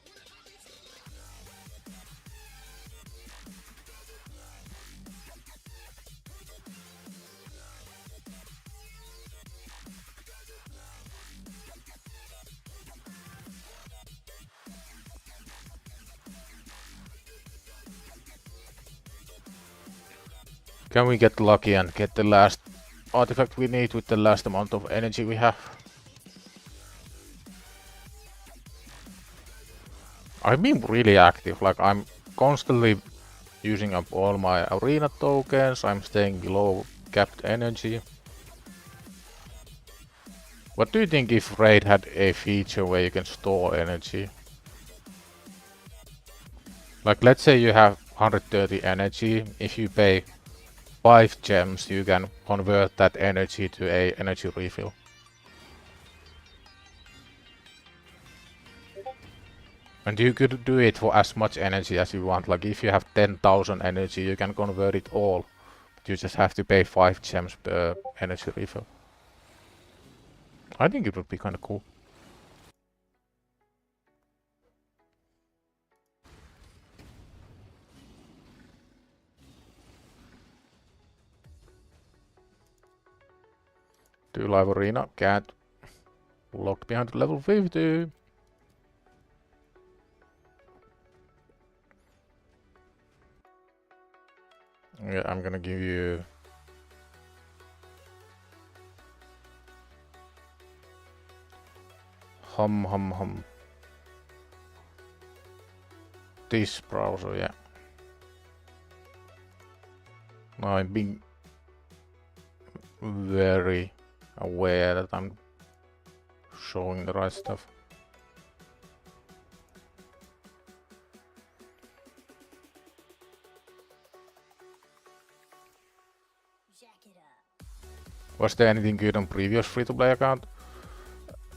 Can we get lucky and get the last artifact we need with the last amount of energy we have? I've been really active, like I'm constantly using up all my arena tokens, I'm staying below capped energy. What do you think if Raid had a feature where you can store energy? Like let's say you have 130 energy, if you pay 5 gems you can convert that energy to a energy refill. And you could do it for as much energy as you want, like if you have 10,000 energy you can convert it all. But you just have to pay 5 gems per energy refill. I think it would be kinda cool. Do live arena, can't. Locked behind level 50. Yeah, I'm gonna give you hum. This browser, yeah. Now I'm being very aware that I'm showing the right stuff. Was there anything good on previous free-to-play account?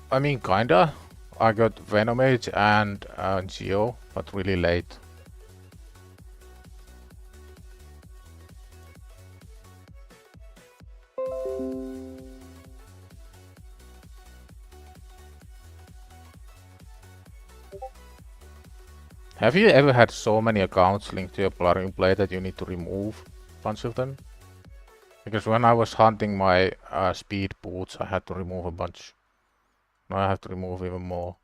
I mean, kinda. I got Venomage and Geo, but really late. Have you ever had so many accounts linked to your plugin play that you need to remove a bunch of them? Because when I was hunting my speed boots, I had to remove a bunch. Now I have to remove even more.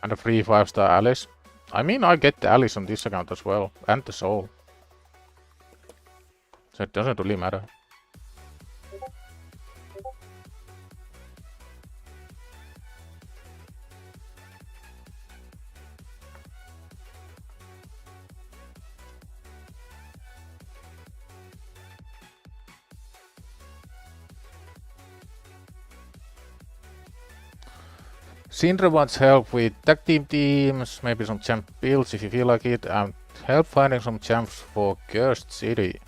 And a free 5-star Alice. I mean, I get the Alice on this account as well, and the Soul. So it doesn't really matter. Sindre wants help with tag teams, maybe some champ builds if you feel like it, and help finding some champs for Cursed City.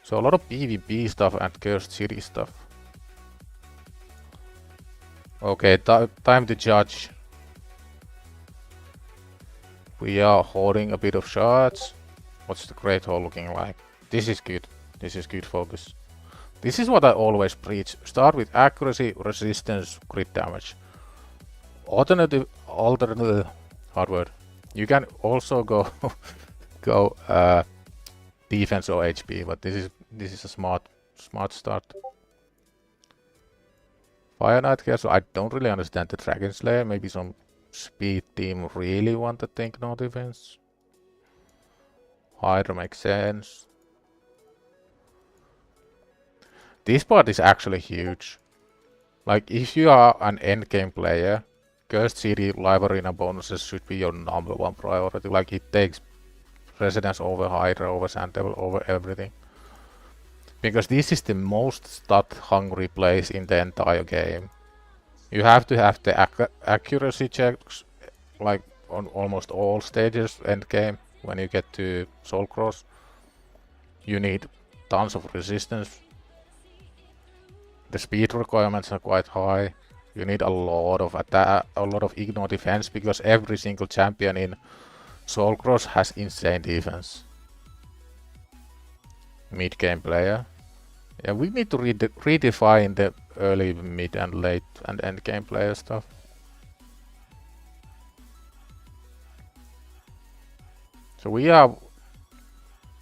So a lot of PvP stuff and Cursed City stuff. Okay, time to judge. We are holding a bit of shots. What's the Great Hall looking like? This is good. This is good focus. This is what I always preach. Start with accuracy, resistance, crit damage. Alternative hard word. You can also go defense or HP, but this is a smart start. Fire Knight here, so I don't really understand the Dragon Slayer. Maybe some speed team really want to think no defense. Hydra makes sense. This part is actually huge. Like, if you are an endgame player, Cursed City live arena bonuses should be your #1 priority. Like, it takes precedence over Hydra, over Sand Devil, over everything. Because this is the most stat-hungry place in the entire game. You have to have the accuracy checks, like, on almost all stages endgame. When you get to Soul Cross, you need tons of resistance. The speed requirements are quite high. You need a lot of attack, a lot of ignore defense, because every single champion in Soul Cross has insane defense. mid-game player. Yeah, we need to redefine the early, mid, and late and end game player stuff. So we are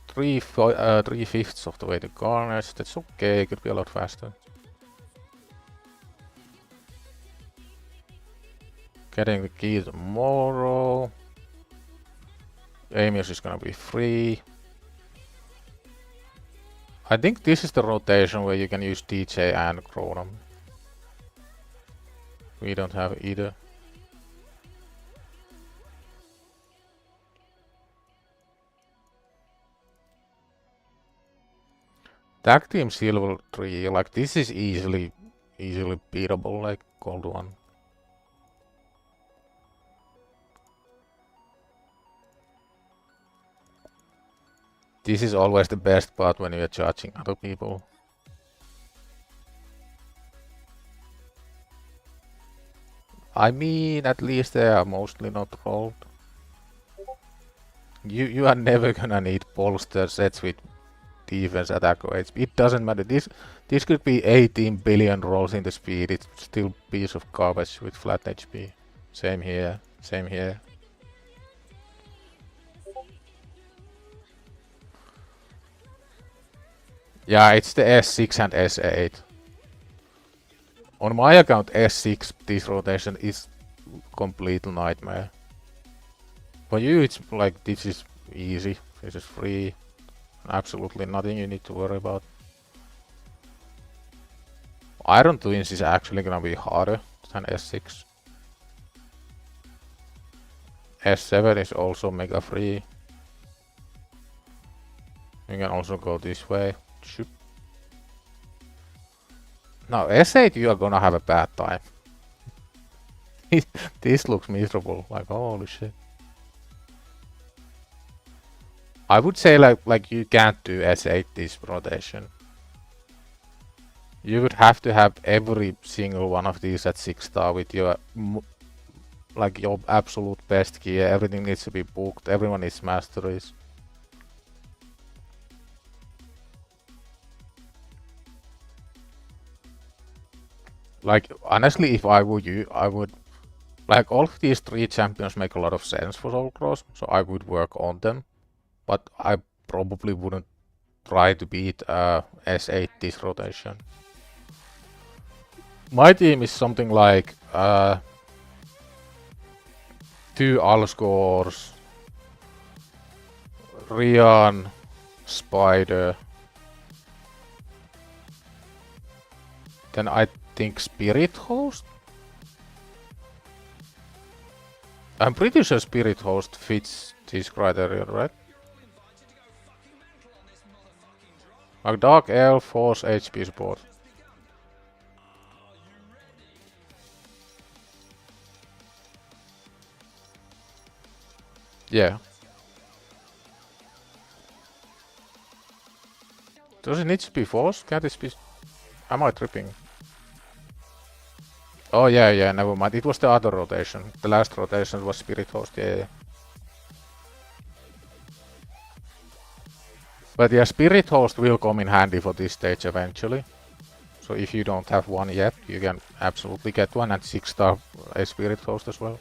3/5 of the way to Carnage. That's okay, could be a lot faster. Getting the key tomorrow. Amius is gonna be free. I think this is the rotation where you can use DJ and Chronom. We don't have either. Tag team silver 3, like this is easily beatable, like gold 1. This is always the best part when you are judging other people. I mean, at least they are mostly not rolled. You are never gonna need bolster sets with defense attack or HP. It doesn't matter. This could be 18 billion rolls in the speed. It's still piece of garbage with flat HP. Same here. Same here. Yeah, it's the S6 and S8. On my account, S6, this rotation is complete nightmare. For you, it's like this is easy. This is free. Absolutely nothing you need to worry about. Iron Twins is actually gonna be harder than S6. S7 is also mega free. You can also go this way. Shoop. Now S8 you are gonna have a bad time. This looks miserable, like holy shit. I would say like you can't do S8 this rotation. You would have to have every single one of these at 6-star with your like your absolute best gear. Everything needs to be booked. Everyone needs masteries. Like honestly, if I were you, I would like all of these 3 champions make a lot of sense for Soul Cross, so I would work on them. But I probably wouldn't try to beat S8 this rotation. My team is something like 2 Alscores, Rian, Spider. Then I think Spirit Host? I'm pretty sure Spirit Host fits this criteria, right? Like Dark Elf, Force, HP support. Yeah. Does it need to be Force? Can't it be... Am I tripping? Oh yeah, never mind. It was the other rotation. The last rotation was Spirit Host, yeah. But yeah, Spirit Host will come in handy for this stage eventually. So if you don't have one yet, you can absolutely get one, and 6-star Spirit Host as well.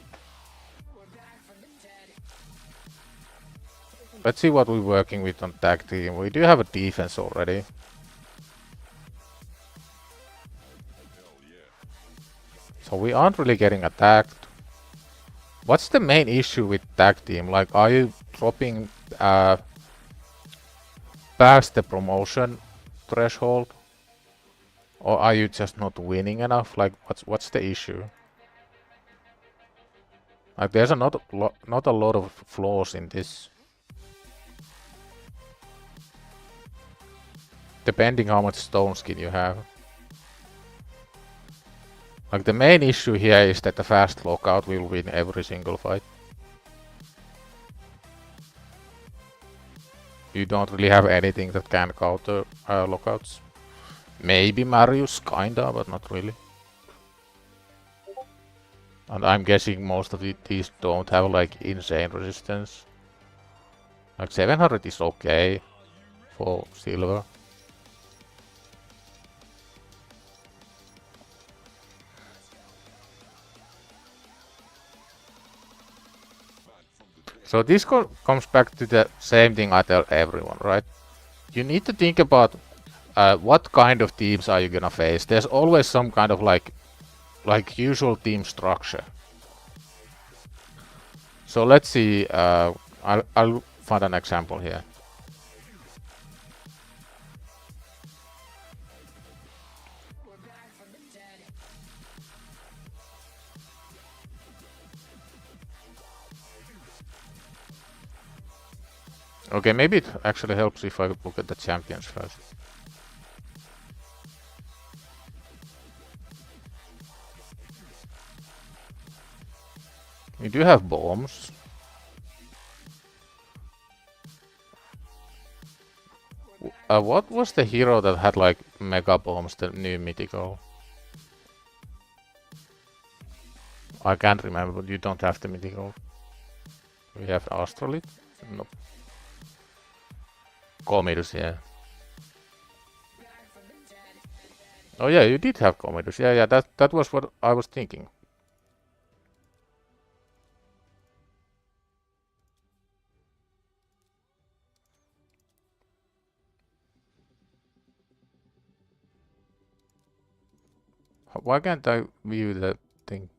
Let's see what we're working with on tag team. We do have a defense already. So we aren't really getting attacked. What's the main issue with tag team? Like, are you dropping past the promotion threshold? Or are you just not winning enough? Like, what's the issue? Like, there's not a lot of flaws in this. Depending how much stone skin you have. Like, the main issue here is that the fast lockout will win every single fight. You don't really have anything that can counter lockouts. Maybe Marius, kinda, but not really. And I'm guessing most of these don't have like insane resistance. Like 700 is okay for silver. So this comes back to the same thing I tell everyone, right? You need to think about what kind of teams are you gonna face. There's always some kind of like usual team structure. So let's see. I'll find an example here. Okay, maybe it actually helps if I look at the champions first. We do have bombs. What was the hero that had like mega bombs, the new mythical? I can't remember, but you don't have the mythical. We have Astrolith? Nope. Comidus, yeah. Oh yeah, you did have Comidus. Yeah, that was what I was thinking. Why can't I view that thing?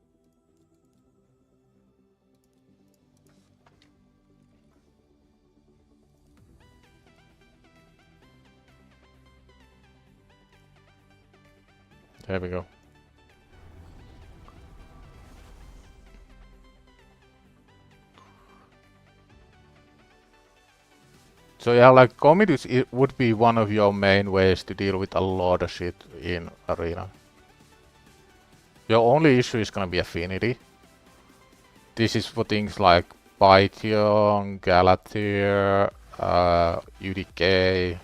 There we go. So yeah, like Comidus, it would be one of your main ways to deal with a lot of shit in Arena. Your only issue is gonna be affinity. This is for things like Python, Galateer, UDK.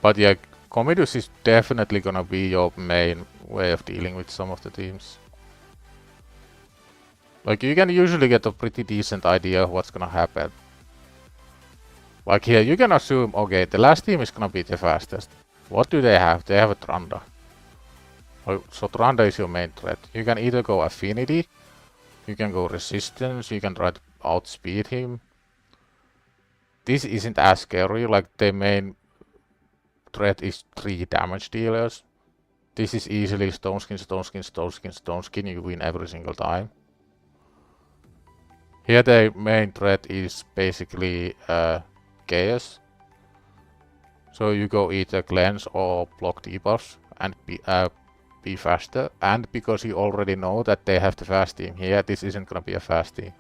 But yeah, Comidus is definitely gonna be your main way of dealing with some of the teams. Like, you can usually get a pretty decent idea of what's gonna happen. Like here, you can assume, okay, the last team is gonna be the fastest. What do they have? They have a Tranda. So Tranda is your main threat. You can either go affinity, you can go resistance, you can try to outspeed him. This isn't as scary, like the main threat is 3 damage dealers. This is easily Stone Skin, Stone Skin, Stone Skin, Stone Skin, you win every single time. Here the main threat is basically chaos. So you go either cleanse or block debuffs and be faster. And because you already know that they have the fast team here, this isn't gonna be a fast team.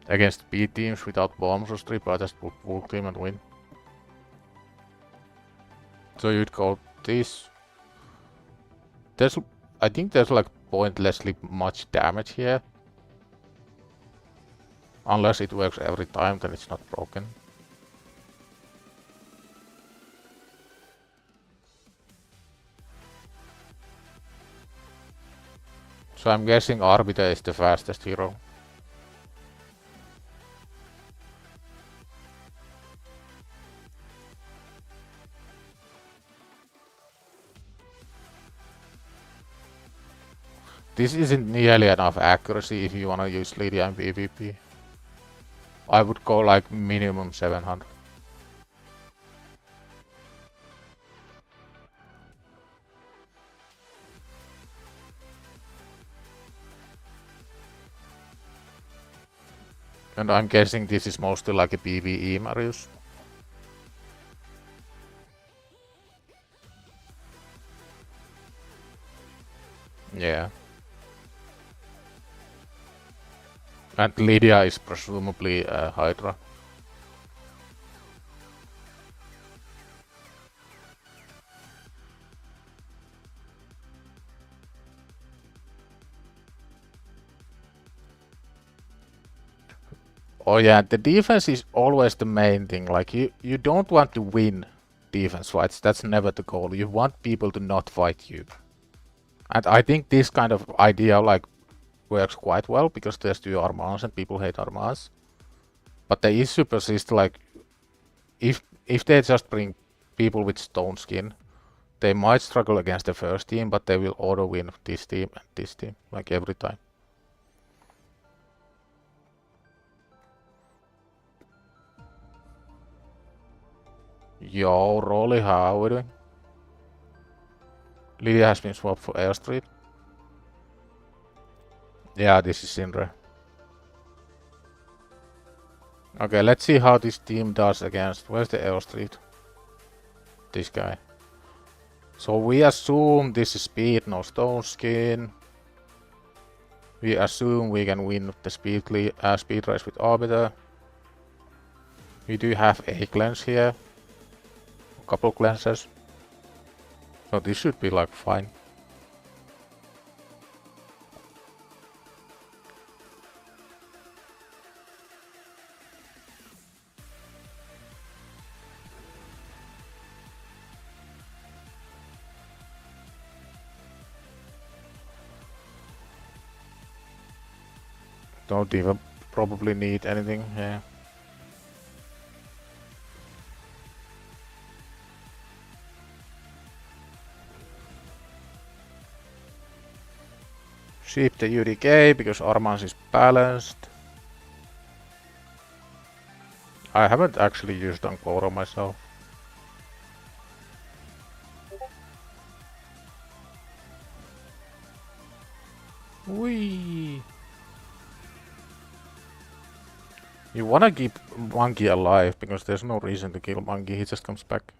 Against B teams without bombs or strip, I just put full team and win. So you'd go this. I think there's like pointlessly much damage here. Unless it works every time, then it's not broken. So I'm guessing Arbiter is the fastest hero. This isn't nearly enough accuracy if you wanna use Lydia in PvP. I would go like minimum 700. And I'm guessing this is mostly like a PvE Marius. Yeah. And Lydia is presumably Hydra. Oh yeah, the defense is always the main thing. Like you don't want to win defense fights. That's never the goal. You want people to not fight you. And I think this kind of idea like works quite well because there's two armas and people hate armas. But the issue persists, like if they just bring people with stone skin, they might struggle against the first team, but they will auto win this team and this team, like every time. Yo, Rolly, how are we doing? Lydia has been swapped for Airstreet. Yeah, this is Sindre. Okay, let's see how this team does against... Where's the Airstreet? This guy. So we assume this is speed, no stone skin. We assume we can win the speed race with Arbiter. We do have a cleanse here. A couple cleanses. So this should be like fine. Don't even probably need anything, yeah. Ship the UDK because Armans is balanced. I haven't actually used Ankoro myself. Whee! You wanna keep Monkey alive because there's no reason to kill Monkey, he just comes back.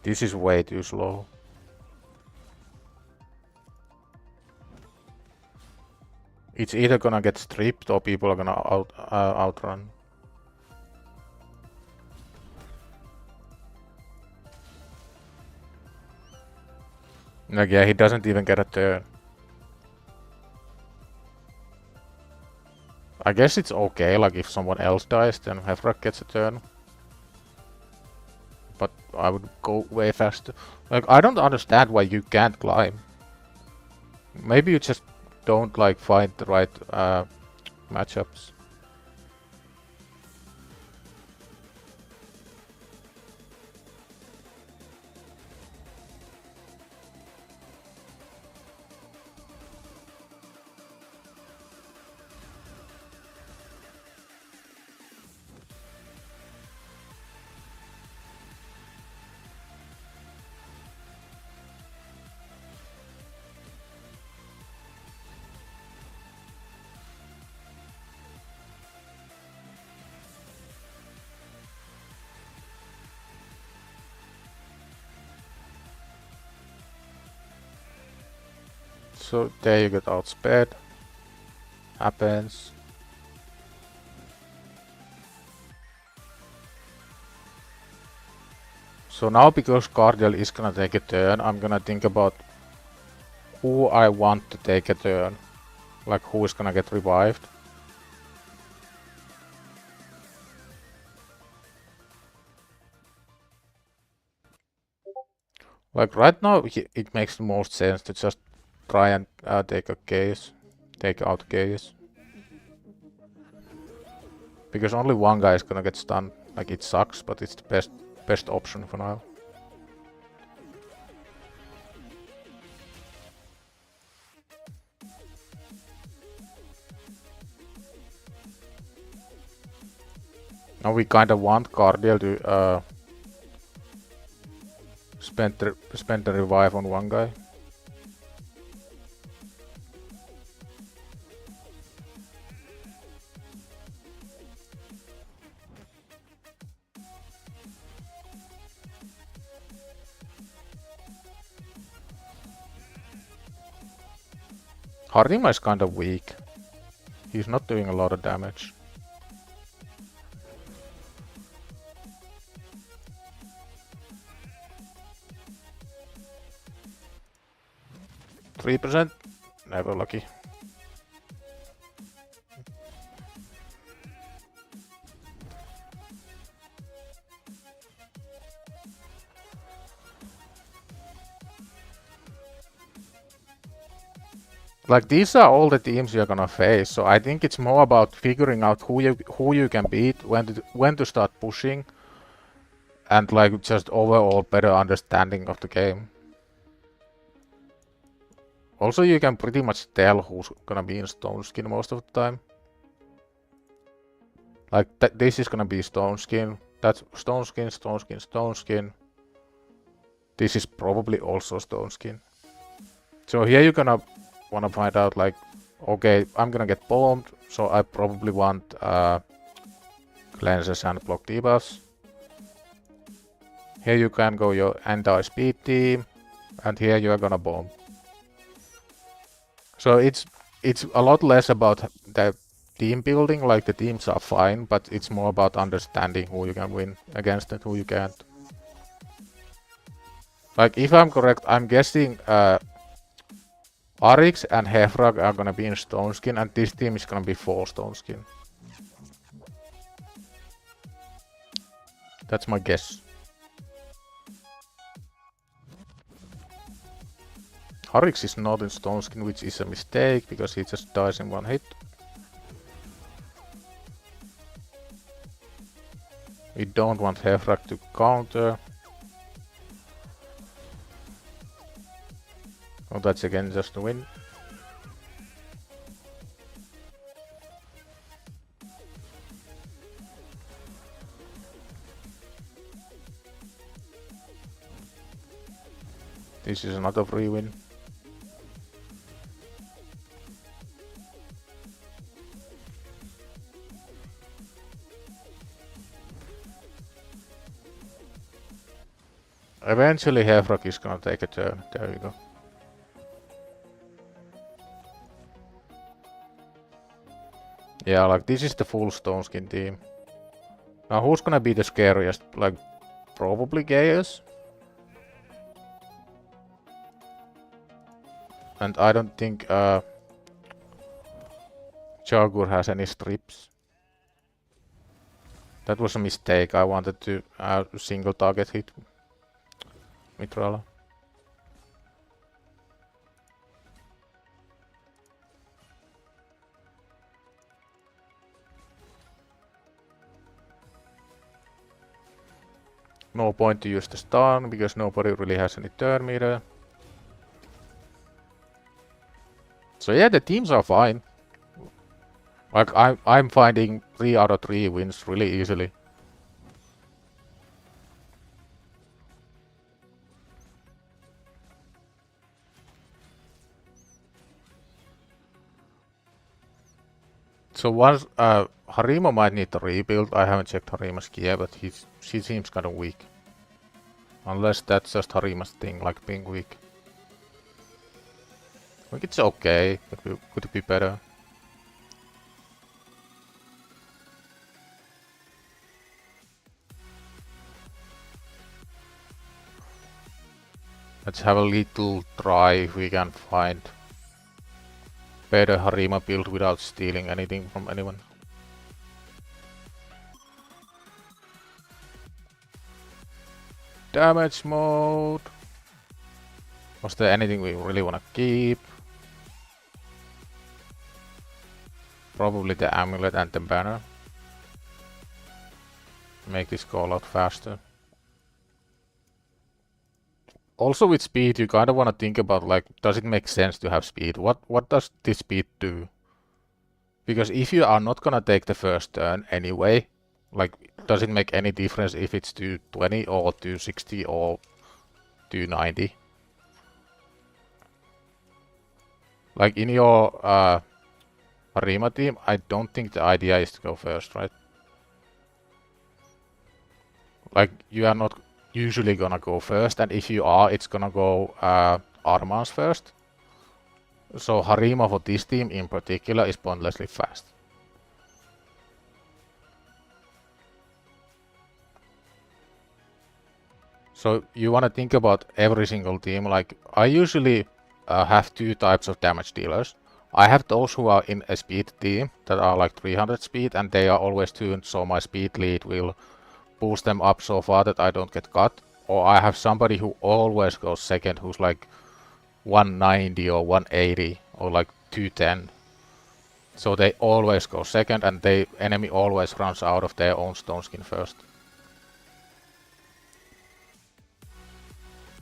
This is way too slow. It's either gonna get stripped or people are gonna outrun. Like, yeah, he doesn't even get a turn. I guess it's okay, like if someone else dies, then Hefrak gets a turn. But I would go way faster. Like, I don't understand why you can't climb. Maybe you just don't like find the right matchups. So there you get outsped. Happens. So now because Cardiel is gonna take a turn, I'm gonna think about who I want to take a turn. Like who is gonna get revived. Like right now it makes the most sense to just try and take out Case. Because only one guy is gonna get stunned. Like it sucks, but it's the best option for now. Now we kinda want Cardiel to spend the revive on one guy. Hardima is kinda weak. He's not doing a lot of damage. 3%? Never lucky. Like, these are all the teams you're gonna face, so I think it's more about figuring out who you can beat, when to start pushing, and like just overall better understanding of the game. Also, you can pretty much tell who's gonna be in Stone Skin most of the time. Like, this is gonna be Stone Skin, that's Stone Skin, Stone Skin, Stone Skin. This is probably also Stone Skin. So here you're gonna wanna find out like, okay, I'm gonna get bombed, so I probably want cleanses and block debuffs. Here you can go your anti-speed team, and here you are gonna bomb. So it's a lot less about the team building, like the teams are fine, but it's more about understanding who you can win against and who you can't. Like, if I'm correct, I'm guessing Arix and Hefrag are gonna be in Stone Skin, and this team is gonna be 4 Stone Skin. That's my guess. Arix is not in Stone Skin, which is a mistake, because he just dies in one hit. We don't want Hefrag to counter. Oh, that's again just a win. This is another free win. Eventually Hefrag is gonna take a turn. There you go. Yeah, like this is the full Stone Skin team. Now who's gonna be the scariest? Like, probably Gaius. And I don't think Jagur has any strips. That was a mistake. I wanted to single target hit Mitrala. No point to use the stun because nobody really has any turn meter. So yeah, the teams are fine. Like, I'm finding 3 out of 3 wins really easily. So once Harima might need to rebuild. I haven't checked Harima's gear, but she seems kind of weak. Unless that's just Harima's thing, like being weak. I think it's okay, but could be better. Let's have a little try if we can find better Harima build without stealing anything from anyone. Damage mode. Was there anything we really want to keep? Probably the amulet and the banner. Make this go a lot faster. Also with speed, you kind of want to think about, like, does it make sense to have speed? What does this speed do? Because if you are not gonna take the first turn anyway, like, does it make any difference if it's 220 or 260 or 290? Like, in your Harima team, I don't think the idea is to go first, right? Like, you are not usually gonna go first, and if you are, it's gonna go Armans first. So Harima for this team in particular is pointlessly fast. So you wanna think about every single team. Like, I usually have two types of damage dealers. I have those who are in a speed team that are like 300 speed, and they are always tuned so my speed lead will boost them up so far that I don't get cut. Or I have somebody who always goes second, who's like 190 or 180 or like 210. So they always go second, and the enemy always runs out of their own stone skin first.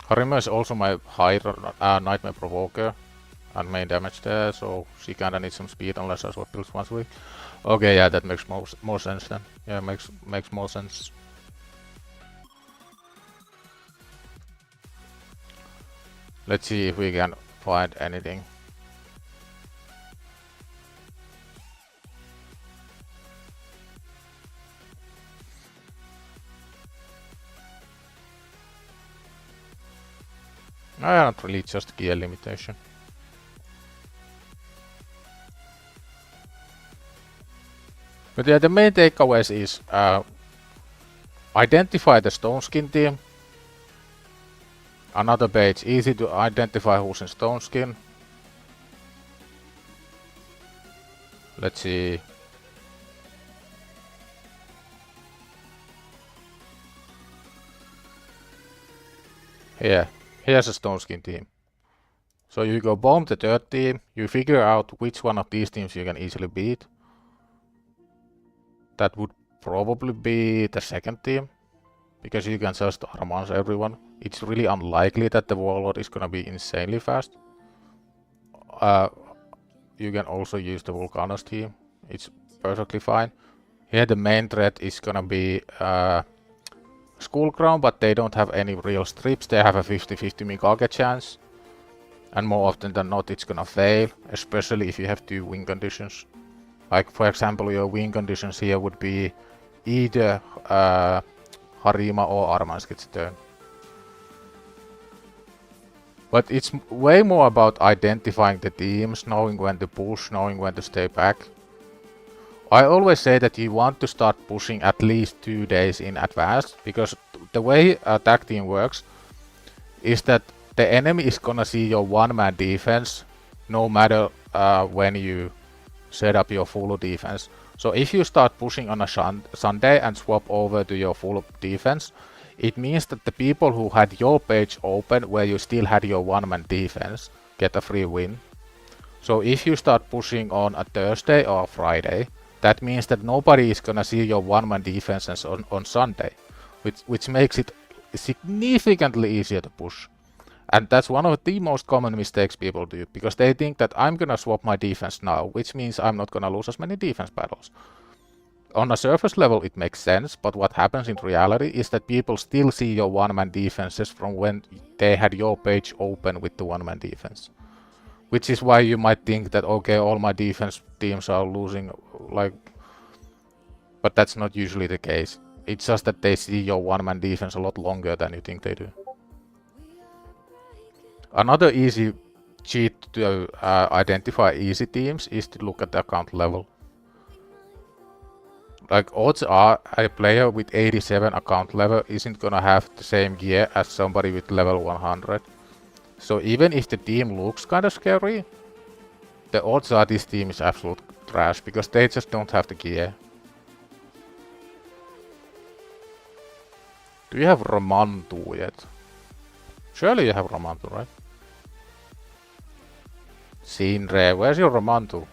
Harima is also my high Nightmare Provoker and main damage there, so she kinda needs some speed unless I swap builds once a week. Okay, yeah, that makes more sense then. Yeah, makes more sense. Let's see if we can find anything. Not really, just gear limitation. But yeah, the main takeaways is identify the stone skin team. Another page, easy to identify who's in stone skin. Let's see. Here's a stone skin team. So you go bomb the third team, you figure out which one of these teams you can easily beat. That would probably be the second team, because you can just armance everyone. It's really unlikely that the Warlord is gonna be insanely fast. You can also use the Vulcanos team. It's perfectly fine. Here the main threat is gonna be Skullcrown, but they don't have any real strips. They have a 50-50 Mikage chance. And more often than not it's gonna fail, especially if you have two win conditions. Like for example, your win conditions here would be either Harima or Armanskit's turn. But it's way more about identifying the teams, knowing when to push, knowing when to stay back. I always say that you want to start pushing at least 2 days in advance, because the way a tag team works is that the enemy is gonna see your one-man defense no matter when you set up your full defense. So if you start pushing on a Sunday and swap over to your full defense, it means that the people who had your page open where you still had your one-man defense get a free win. So if you start pushing on a Thursday or a Friday, that means that nobody is gonna see your one-man defenses on Sunday, which makes it significantly easier to push. And that's one of the most common mistakes people do, because they think that I'm gonna swap my defense now, which means I'm not gonna lose as many defense battles. On a surface level it makes sense, but what happens in reality is that people still see your one-man defenses from when they had your page open with the one-man defense. Which is why you might think that, okay, all my defense teams are losing, like... But that's not usually the case. It's just that they see your one-man defense a lot longer than you think they do. Another easy cheat to identify easy teams is to look at the account level. Like, odds are a player with 87 account level isn't gonna have the same gear as somebody with level 100. So even if the team looks kinda scary, the odds are this team is absolute trash, because they just don't have the gear. Do you have Romantu yet? Surely you have Romantu, right? Sinre, where's your Romantu?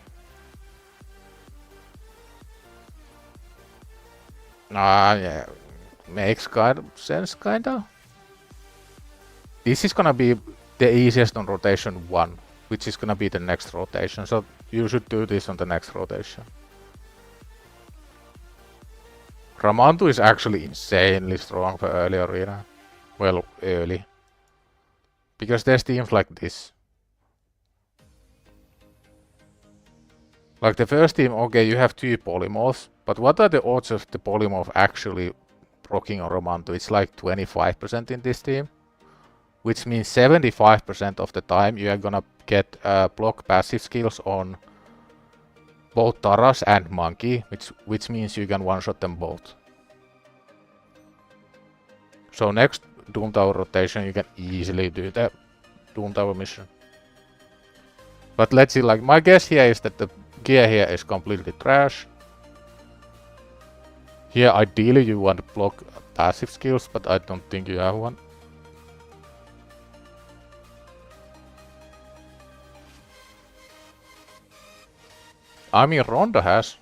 Yeah, makes kind of sense, kinda. This is gonna be the easiest on rotation 1, which is gonna be the next rotation, so you should do this on the next rotation. Ramantu is actually insanely strong for early arena. Well, early. Because there's teams like this. Like the first team, okay, you have 2 polymorphs, but what are the odds of the polymorph actually proccing on Romantu? It's like 25% in this team. Which means 75% of the time you are gonna get block passive skills on both Taras and Monkey, which means you can one-shot them both. So next Doom Tower rotation you can easily do the Doom Tower mission. But let's see, like, my guess here is that the gear here is completely trash. Here, ideally, you want to block passive skills, but I don't think you have one. I mean, Ronda has.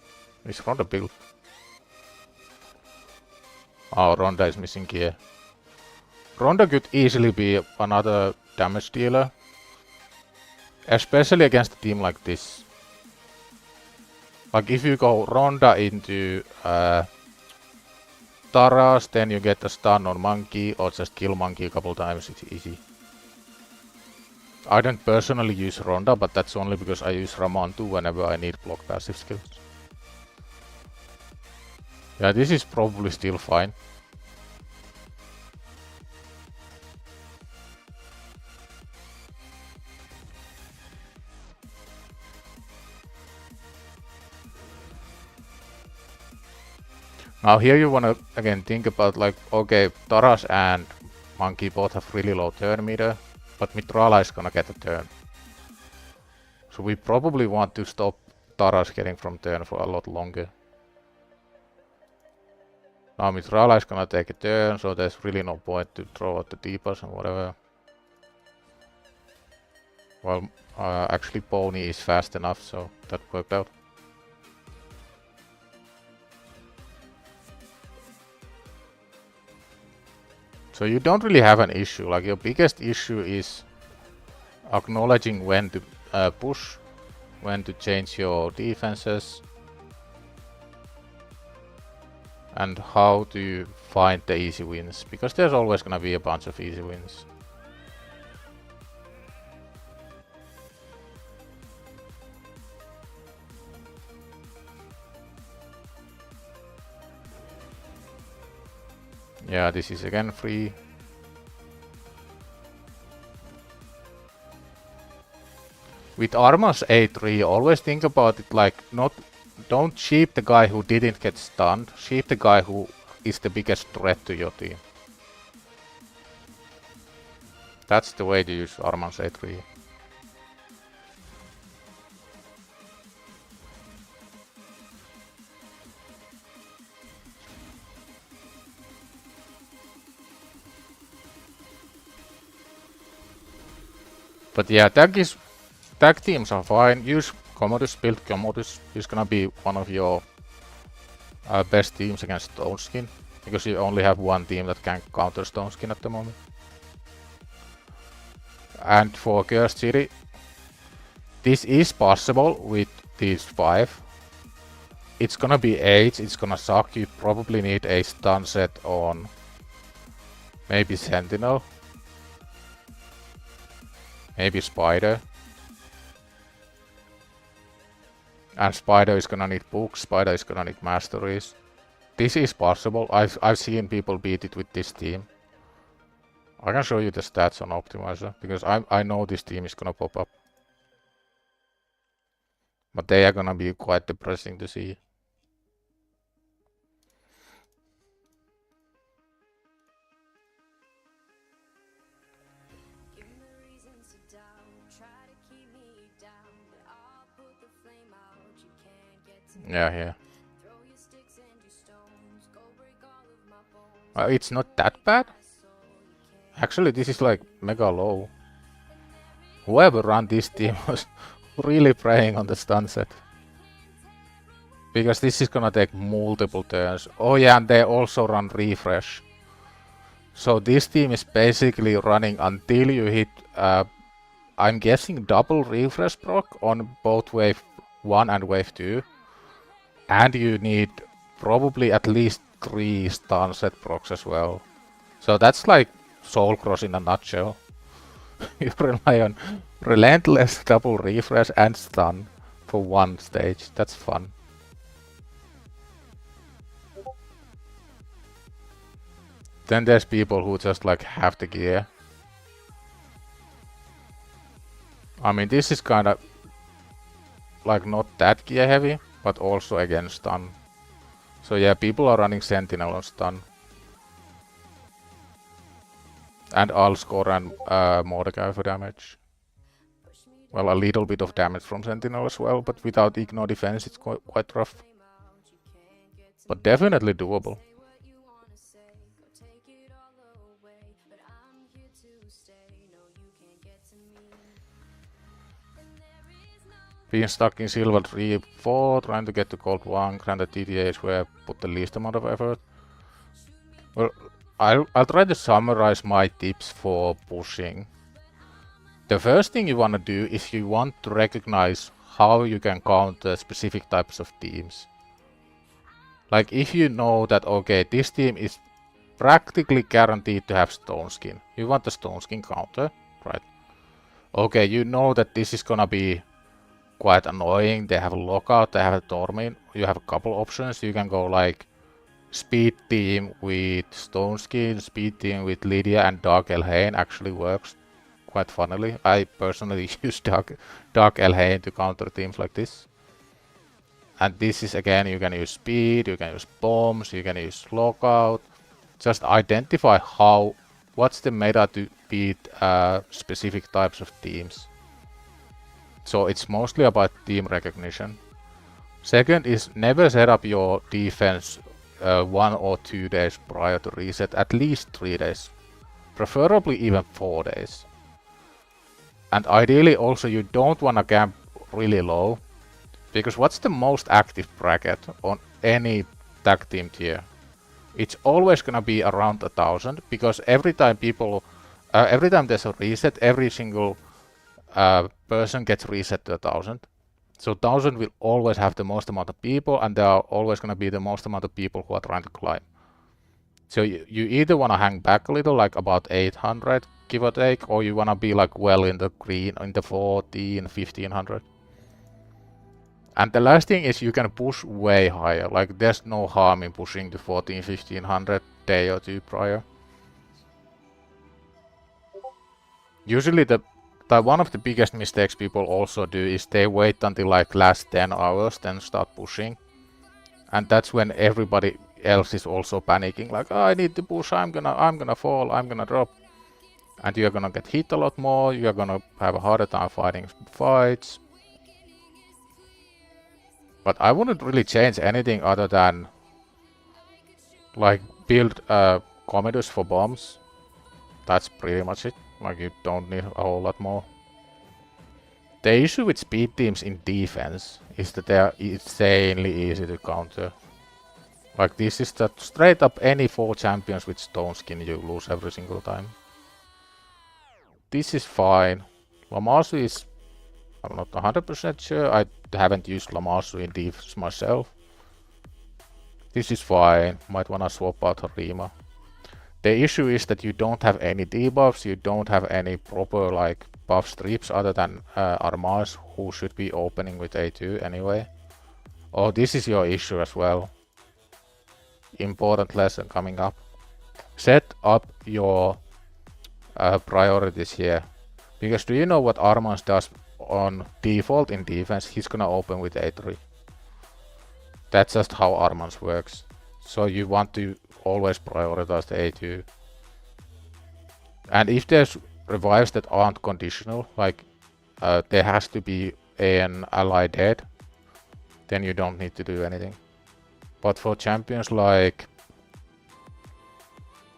Is Ronda built? Oh, Ronda is missing gear. Ronda could easily be another damage dealer. Especially against a team like this. Like if you go Ronda into Taras, then you get a stun on Monkey or just kill Monkey a couple times, it's easy. I don't personally use Ronda, but that's only because I use Ramon too whenever I need block passive skills. Yeah, this is probably still fine. Now here you wanna again think about like, okay, Taras and Monkey both have really low turn meter, but Mitrala is gonna get a turn. So we probably want to stop Taras getting from turn for a lot longer. Now Mitrala is gonna take a turn, so there's really no point to throw out the debuffs and whatever. Well, actually Pony is fast enough, so that worked out. So you don't really have an issue, like your biggest issue is acknowledging when to push, when to change your defenses, and how to find the easy wins, because there's always gonna be a bunch of easy wins. Yeah, this is again free. With Arma's A3, always think about it like don't sheep the guy who didn't get stunned, sheep the guy who is the biggest threat to your team. That's the way to use Arma's A3. But yeah, tag teams are fine. Use Commodus, build Commodus. He's gonna be one of your best teams against Stone Skin, because you only have one team that can counter Stone Skin at the moment. And for Cursed City, this is possible with these 5. It's gonna be 8, it's gonna suck. You probably need a stun set on maybe Sentinel. Maybe Spider. And Spider is gonna need books, Spider is gonna need masteries. This is possible. I've seen people beat it with this team. I can show you the stats on Optimizer, because I know this team is gonna pop up. But they are gonna be quite depressing to see. Yeah, yeah. It's not that bad. Actually, this is like mega low. Whoever ran this team was really preying on the stun set. Because this is gonna take multiple turns. Oh yeah, and they also run refresh. So this team is basically running until you hit, I'm guessing double refresh proc on both wave 1 and wave 2. And you need probably at least 3 stun set procs as well. So that's like Soul Cross in a nutshell. You rely on relentless double refresh and stun for one stage. That's fun. Then there's people who just like have the gear. I mean, this is kind of like not that gear heavy, but also again stun. So yeah, people are running Sentinel on stun. And Alskor and Mordecai for damage. Well, a little bit of damage from Sentinel as well, but without Ignore defense it's quite rough. But definitely doable. Being stuck in Silver 3, 4, trying to get to Gold 1, granted TTA is where I put the least amount of effort. Well, I'll try to summarize my tips for pushing. The first thing you want to do is you want to recognize how you can counter specific types of teams. Like if you know that, okay, this team is practically guaranteed to have Stone Skin. You want the Stone Skin counter, right? Okay, you know that this is gonna be quite annoying. They have a lockout, they have a Torment. You have a couple options. You can go like speed team with Stone Skin, speed team with Lydia, and Dark HellHades actually works quite funnily. I personally use Dark HellHades to counter teams like this. And this is again, you can use speed, you can use bombs, you can use lockout. Just identify what's the meta to beat specific types of teams. So it's mostly about team recognition. Second is never set up your defense 1 or 2 days prior to reset, at least 3 days. Preferably even 4 days. And ideally also you don't want to camp really low. Because what's the most active bracket on any tag team tier? It's always gonna be around 1000, because every time there's a reset, every single person gets reset to 1000. So 1000 will always have the most amount of people, and there are always gonna be the most amount of people who are trying to climb. So you either wanna hang back a little, like about 800, give or take, or you wanna be like well in the green, in the 14, 1500. And the last thing is you can push way higher, like there's no harm in pushing to 14, 1500 day or two prior. Usually one of the biggest mistakes people also do is they wait until like last 10 hours then start pushing. And that's when everybody else is also panicking, like, oh, I need to push, I'm gonna fall, I'm gonna drop. And you're gonna get hit a lot more, you're gonna have a harder time fighting fights. But I wouldn't really change anything other than like build Commodus for bombs. That's pretty much it. Like you don't need a whole lot more. The issue with speed teams in defense is that they are insanely easy to counter. Like this is that straight up any 4 champions with Stone Skin you lose every single time. This is fine. Lamasu is, I'm not 100% sure. I haven't used Lamasu in defense myself. This is fine. Might wanna swap out Harima. The issue is that you don't have any debuffs, you don't have any proper like buff strips other than Armaz, who should be opening with A2 anyway. Oh, this is your issue as well. Important lesson coming up. Set up your priorities here. Because do you know what Armaz does on default in defense? He's gonna open with A3. That's just how Armaz works. So you want to always prioritize the A2. And if there's revives that aren't conditional, like there has to be an ally dead, then you don't need to do anything. But for champions like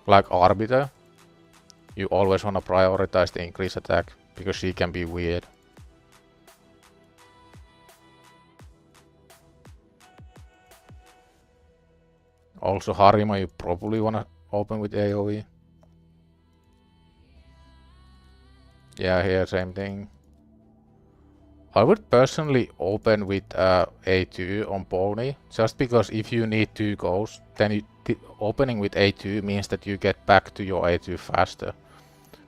Arbiter, you always want to prioritize the increase attack, because she can be weird. Also Harima you probably want to open with AoE. Yeah, here same thing. I would personally open with A2 on Pony, just because if you need 2 goals, then opening with A2 means that you get back to your A2 faster.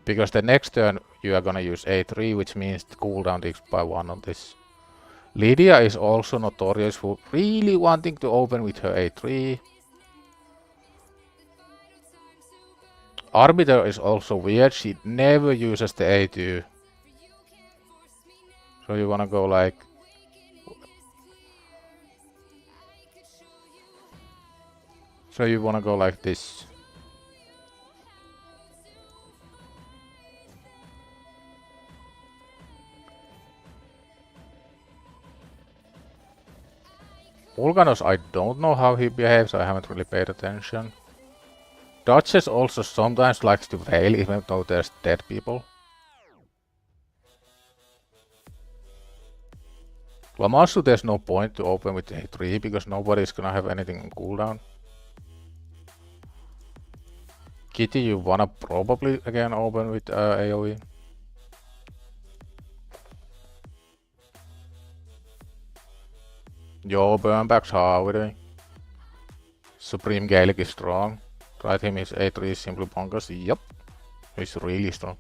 Because the next turn you are gonna use A3, which means the cooldown is by 1 on this. Lydia is also notorious for really wanting to open with her A3. Arbiter is also weird, she never uses the A2. So you wanna go like... So you wanna go like this. Ulganos, I don't know how he behaves, I haven't really paid attention. Duchess also sometimes likes to fail even though there's dead people. Lamassu, there's no point to open with A3 because nobody's gonna have anything on cooldown. Kitty, you wanna probably again open with AoE. Yo, burnbacks, how are they? Supreme Gaelic is strong. Right, him is A3 is simply bonkers. Yup, he's really strong.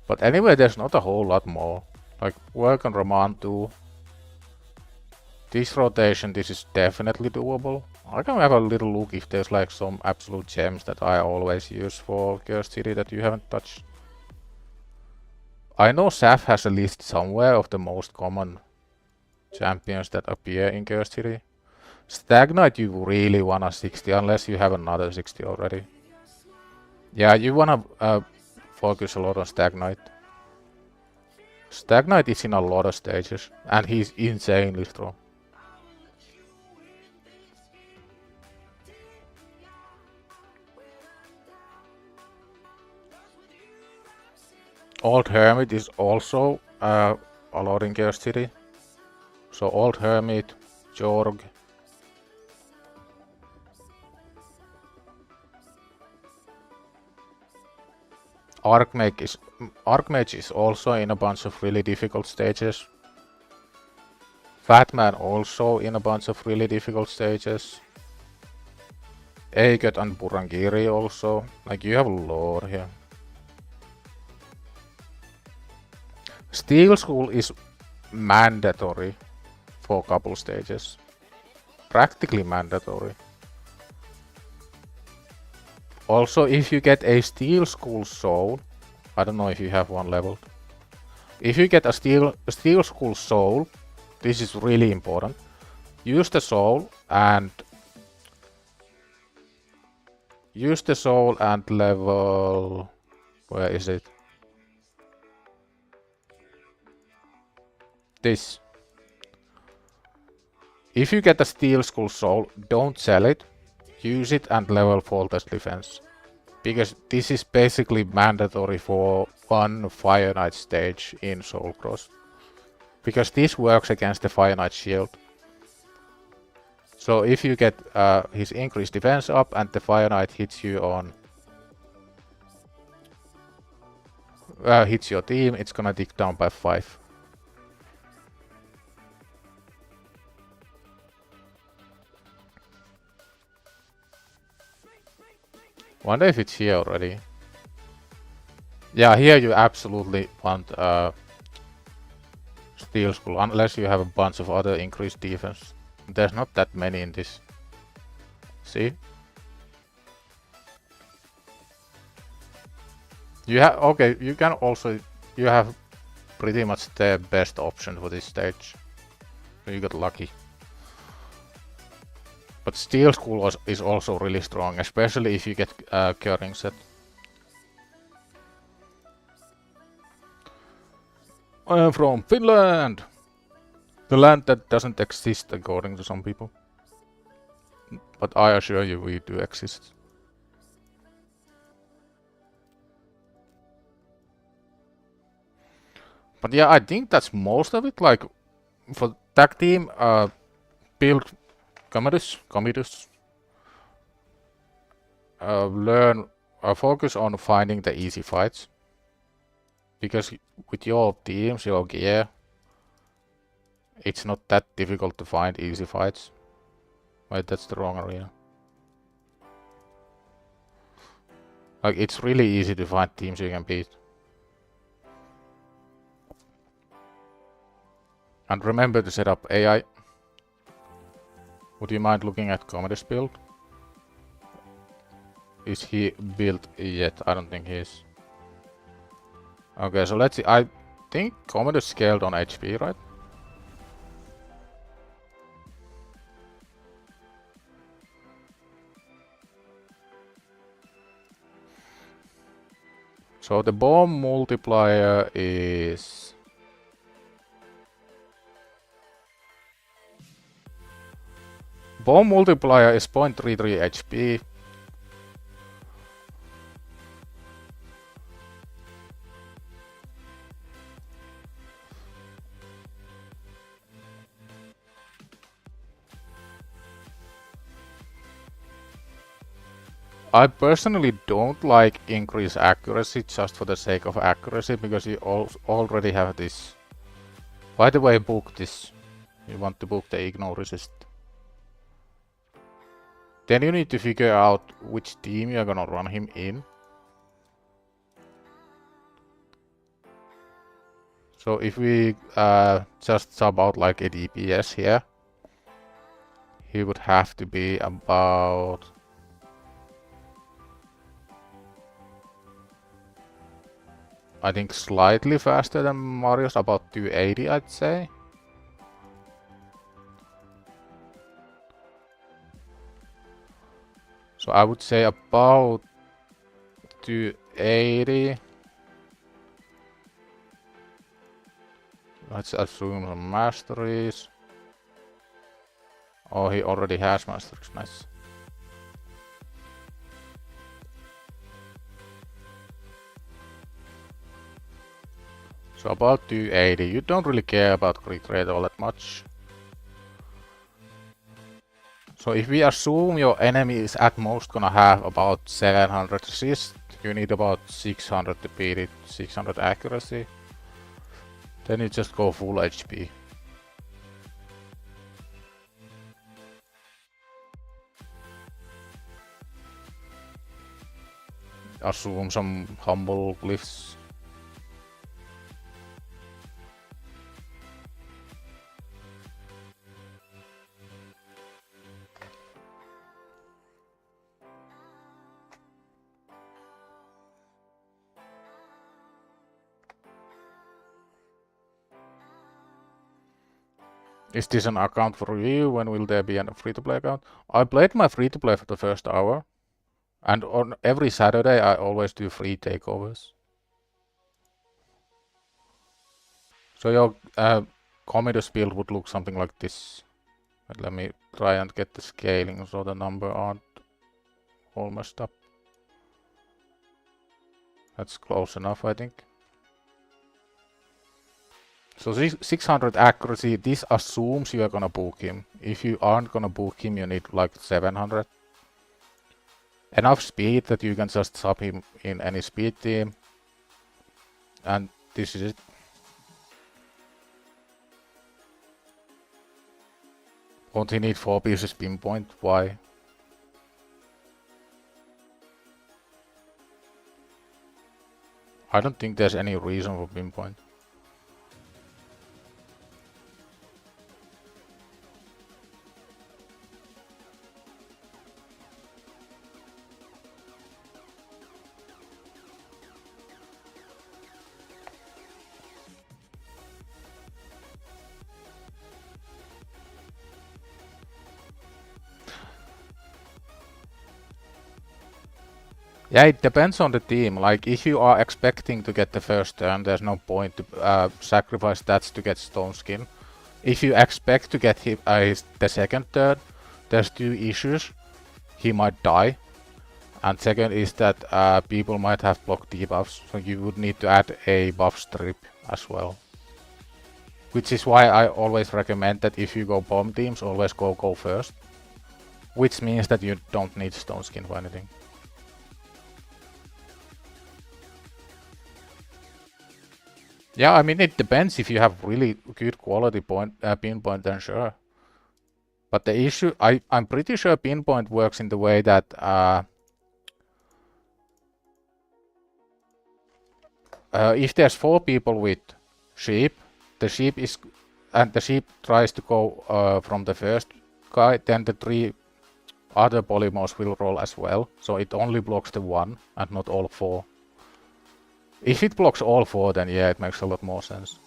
But anyway, there's not a whole lot more. Like, work on Raman too. This rotation, this is definitely doable. I can have a little look if there's like some absolute gems that I always use for Cursed City that you haven't touched. I know Saf has a list somewhere of the most common champions that appear in Cursed City. Stag Knight you really wanna 60 unless you have another 60 already. Yeah, you wanna focus a lot on Stag Knight. Stag Knight is in a lot of stages and he's insanely strong. Old Hermit is also a lot in Cursed City. So Old Hermit, Jorg. Archmage is also in a bunch of really difficult stages. Fatman also in a bunch of really difficult stages. Eiket and Burangiri also. Like, you have a lot here. Steel School is mandatory for a couple stages. Practically mandatory. Also, if you get a Steel School Soul, I don't know if you have one leveled. If you get a Steel School Soul, this is really important. Use the soul and level. Where is it? This. If you get a Steel Skull Soul, don't sell it. Use it and level Faultless Defense. Because this is basically mandatory for one Fire Knight stage in Soul Cross. Because this works against the Fire Knight shield. So if you get his increased defense up and the Fire Knight hits you on... hits your team, it's gonna tick down by 5. Wonder if it's here already. Yeah, here you absolutely want Steel Skull, unless you have a bunch of other increased defense. There's not that many in this. See? You have, okay, you can also, you have pretty much the best option for this stage. You got lucky. But Steel Skull is also really strong, especially if you get Curing set. I am from Finland! The land that doesn't exist according to some people. But I assure you we do exist. But yeah, I think that's most of it. Like, for tag team, build Commodus. Focus on finding the easy fights. Because with your teams, your gear, it's not that difficult to find easy fights. Wait, that's the wrong arena. Like, it's really easy to find teams you can beat. And remember to set up AI. Would you mind looking at Commodus build? Is he built yet? I don't think he is. Okay, so let's see. I think Commodus scaled on HP, right? So the bomb multiplier is bomb multiplier is 0.33 HP. I personally don't like increase accuracy just for the sake of accuracy, because you already have this. By the way, book this. You want to book the ignore resist. Then you need to figure out which team you're gonna run him in. So if we just sub out like a DPS here, he would have to be about... I think slightly faster than Mario's, about 280 I'd say. So I would say about 280. Let's assume some masteries. Oh, he already has masteries, nice. So about 280, you don't really care about crit rate all that much. So if we assume your enemy is at most gonna have about 700 resist, you need about 600 to beat it, 600 accuracy. Then you just go full HP. Assume some humble glyphs. Is this an account for review? When will there be a free-to-play account? I played my free-to-play for the first hour. And on every Saturday I always do free takeovers. So your Commodus build would look something like this. But let me try and get the scaling so the number aren't all messed up. That's close enough, I think. So 600 accuracy, this assumes you are gonna book him. If you aren't gonna book him, you need like 700. Enough speed that you can just sub him in any speed team. And this is it. Won't he need 4 pieces pinpoint? Why? I don't think there's any reason for pinpoint. Yeah, it depends on the team. Like, if you are expecting to get the first turn, there's no point to sacrifice stats to get Stone Skin. If you expect to get him, the second turn, there's 2 issues. He might die. And second is that people might have block debuffs, so you would need to add a buff strip as well. Which is why I always recommend that if you go bomb teams, always go first. Which means that you don't need Stone Skin for anything. Yeah, I mean, it depends. If you have really good quality pinpoint, then sure. But the issue, I'm pretty sure pinpoint works in the way that if there's 4 people with sheep, the sheep tries to go from the first guy, then the 3 other polymorphs will roll as well. So it only blocks the 1 and not all 4. If it blocks all 4, then yeah, it makes a lot more sense.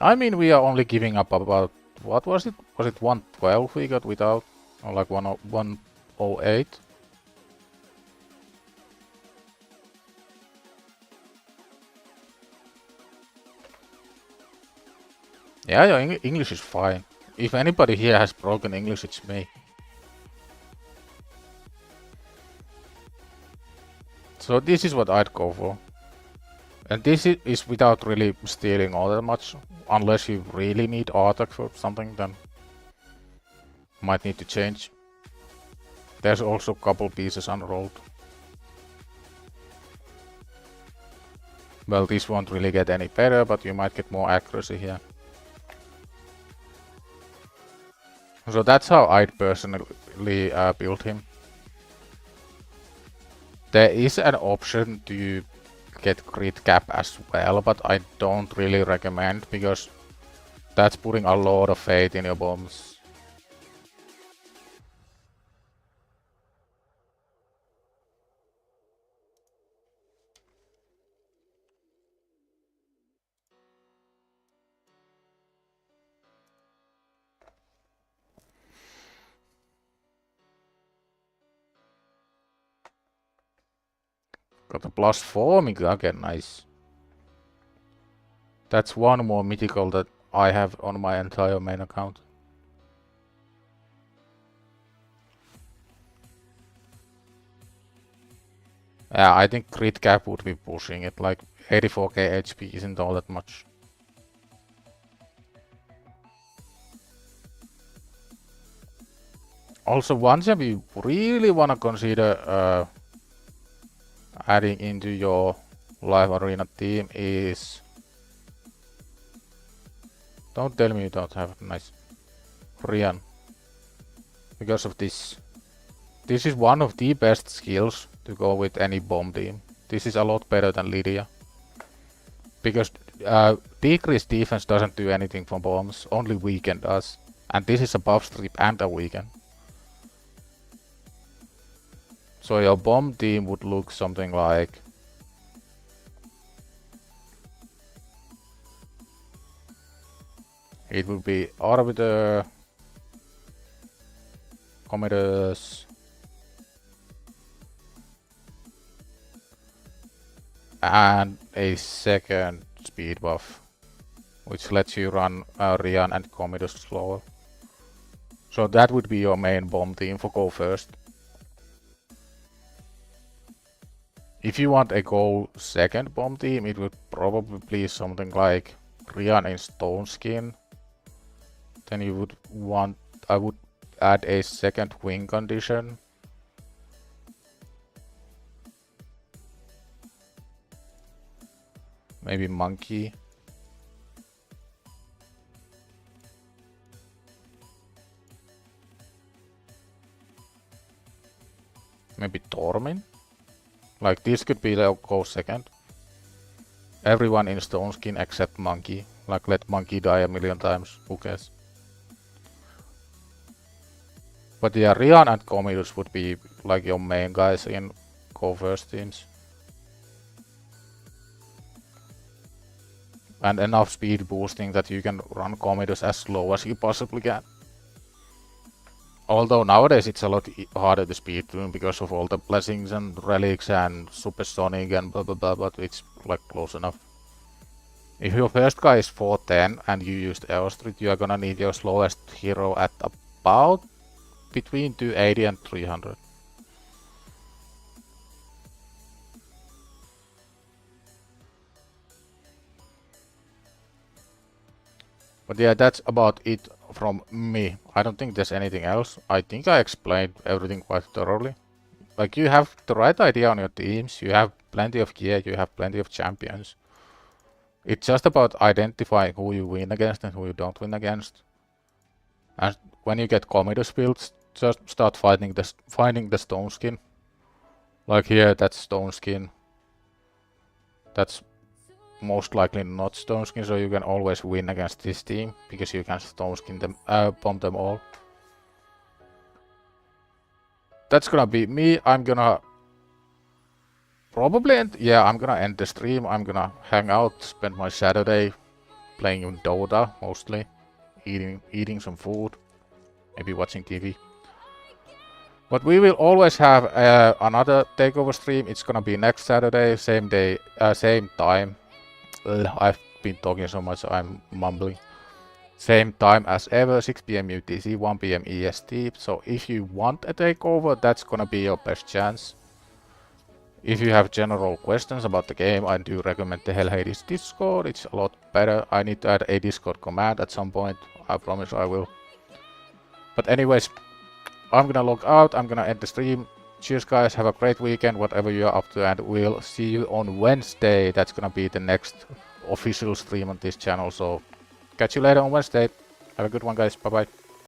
I mean, we are only giving up about, what was it? Was it 112 we got without? Or like 108? Yeah, your English is fine. If anybody here has broken English, it's me. So this is what I'd go for. And this is without really stealing all that much. Unless you really need attack for something, then might need to change. There's also a couple pieces unrolled. Well, this won't really get any better, but you might get more accuracy here. So that's how I'd personally build him. There is an option to get crit cap as well, but I don't really recommend because that's putting a lot of faith in your bombs. Got a +4 Mega again, nice. That's one more mythical that I have on my entire main account. Yeah, I think crit cap would be pushing it, like 84k HP isn't all that much. Also, one thing you really wanna consider adding into your live arena team is... Don't tell me you don't have a nice Rian. Because of this. This is one of the best skills to go with any bomb team. This is a lot better than Lydia. Because decreased defense doesn't do anything for bombs, only weaken does. And this is a buff strip and a weaken. So your bomb team would look something like... It would be Arbiter, Commodus, and a second speed buff, which lets you run Rian and Commodus slower. So that would be your main bomb team for go first. If you want a go second bomb team, it would probably be something like Rian in Stone Skin. Then you would want, I would add a second wing condition. Maybe Monkey. Maybe Tormin. Like this could be the go second. Everyone in Stone Skin except Monkey. Like let Monkey die a million times, who cares? But yeah, Rian and Commodus would be like your main guys in go first teams. And enough speed boosting that you can run Commodus as slow as you possibly can. Although nowadays it's a lot harder to speed tune because of all the blessings and relics and supersonic and blah blah blah, but it's like close enough. If your first guy is 410 and you used Airstreet, you are gonna need your slowest hero at about between 280 and 300. But yeah, that's about it from me. I don't think there's anything else. I think I explained everything quite thoroughly. Like, you have the right idea on your teams, you have plenty of gear, you have plenty of champions. It's just about identifying who you win against and who you don't win against. And when you get Commodus builds, just start finding the Stone Skin. Like here, that's Stone Skin. That's most likely not Stone Skin, so you can always win against this team because you can Stone Skin them, bomb them all. That's gonna be me. I'm gonna probably end, yeah, I'm gonna end the stream. I'm gonna hang out, spend my Saturday playing Dota mostly, eating some food, maybe watching TV. But we will always have another takeover stream. It's gonna be next Saturday, same day, same time. I've been talking so much, I'm mumbling. Same time as ever, 6 p.m. UTC, 1 p.m. EST. So if you want a takeover, that's gonna be your best chance. If you have general questions about the game, I do recommend the HellHades Discord. It's a lot better. I need to add a Discord command at some point. I promise I will. But anyways, I'm gonna log out. I'm gonna end the stream. Cheers guys, have a great weekend, whatever you're up to, and we'll see you on Wednesday. That's gonna be the next official stream on this channel. So catch you later on Wednesday. Have a good one guys. Bye bye.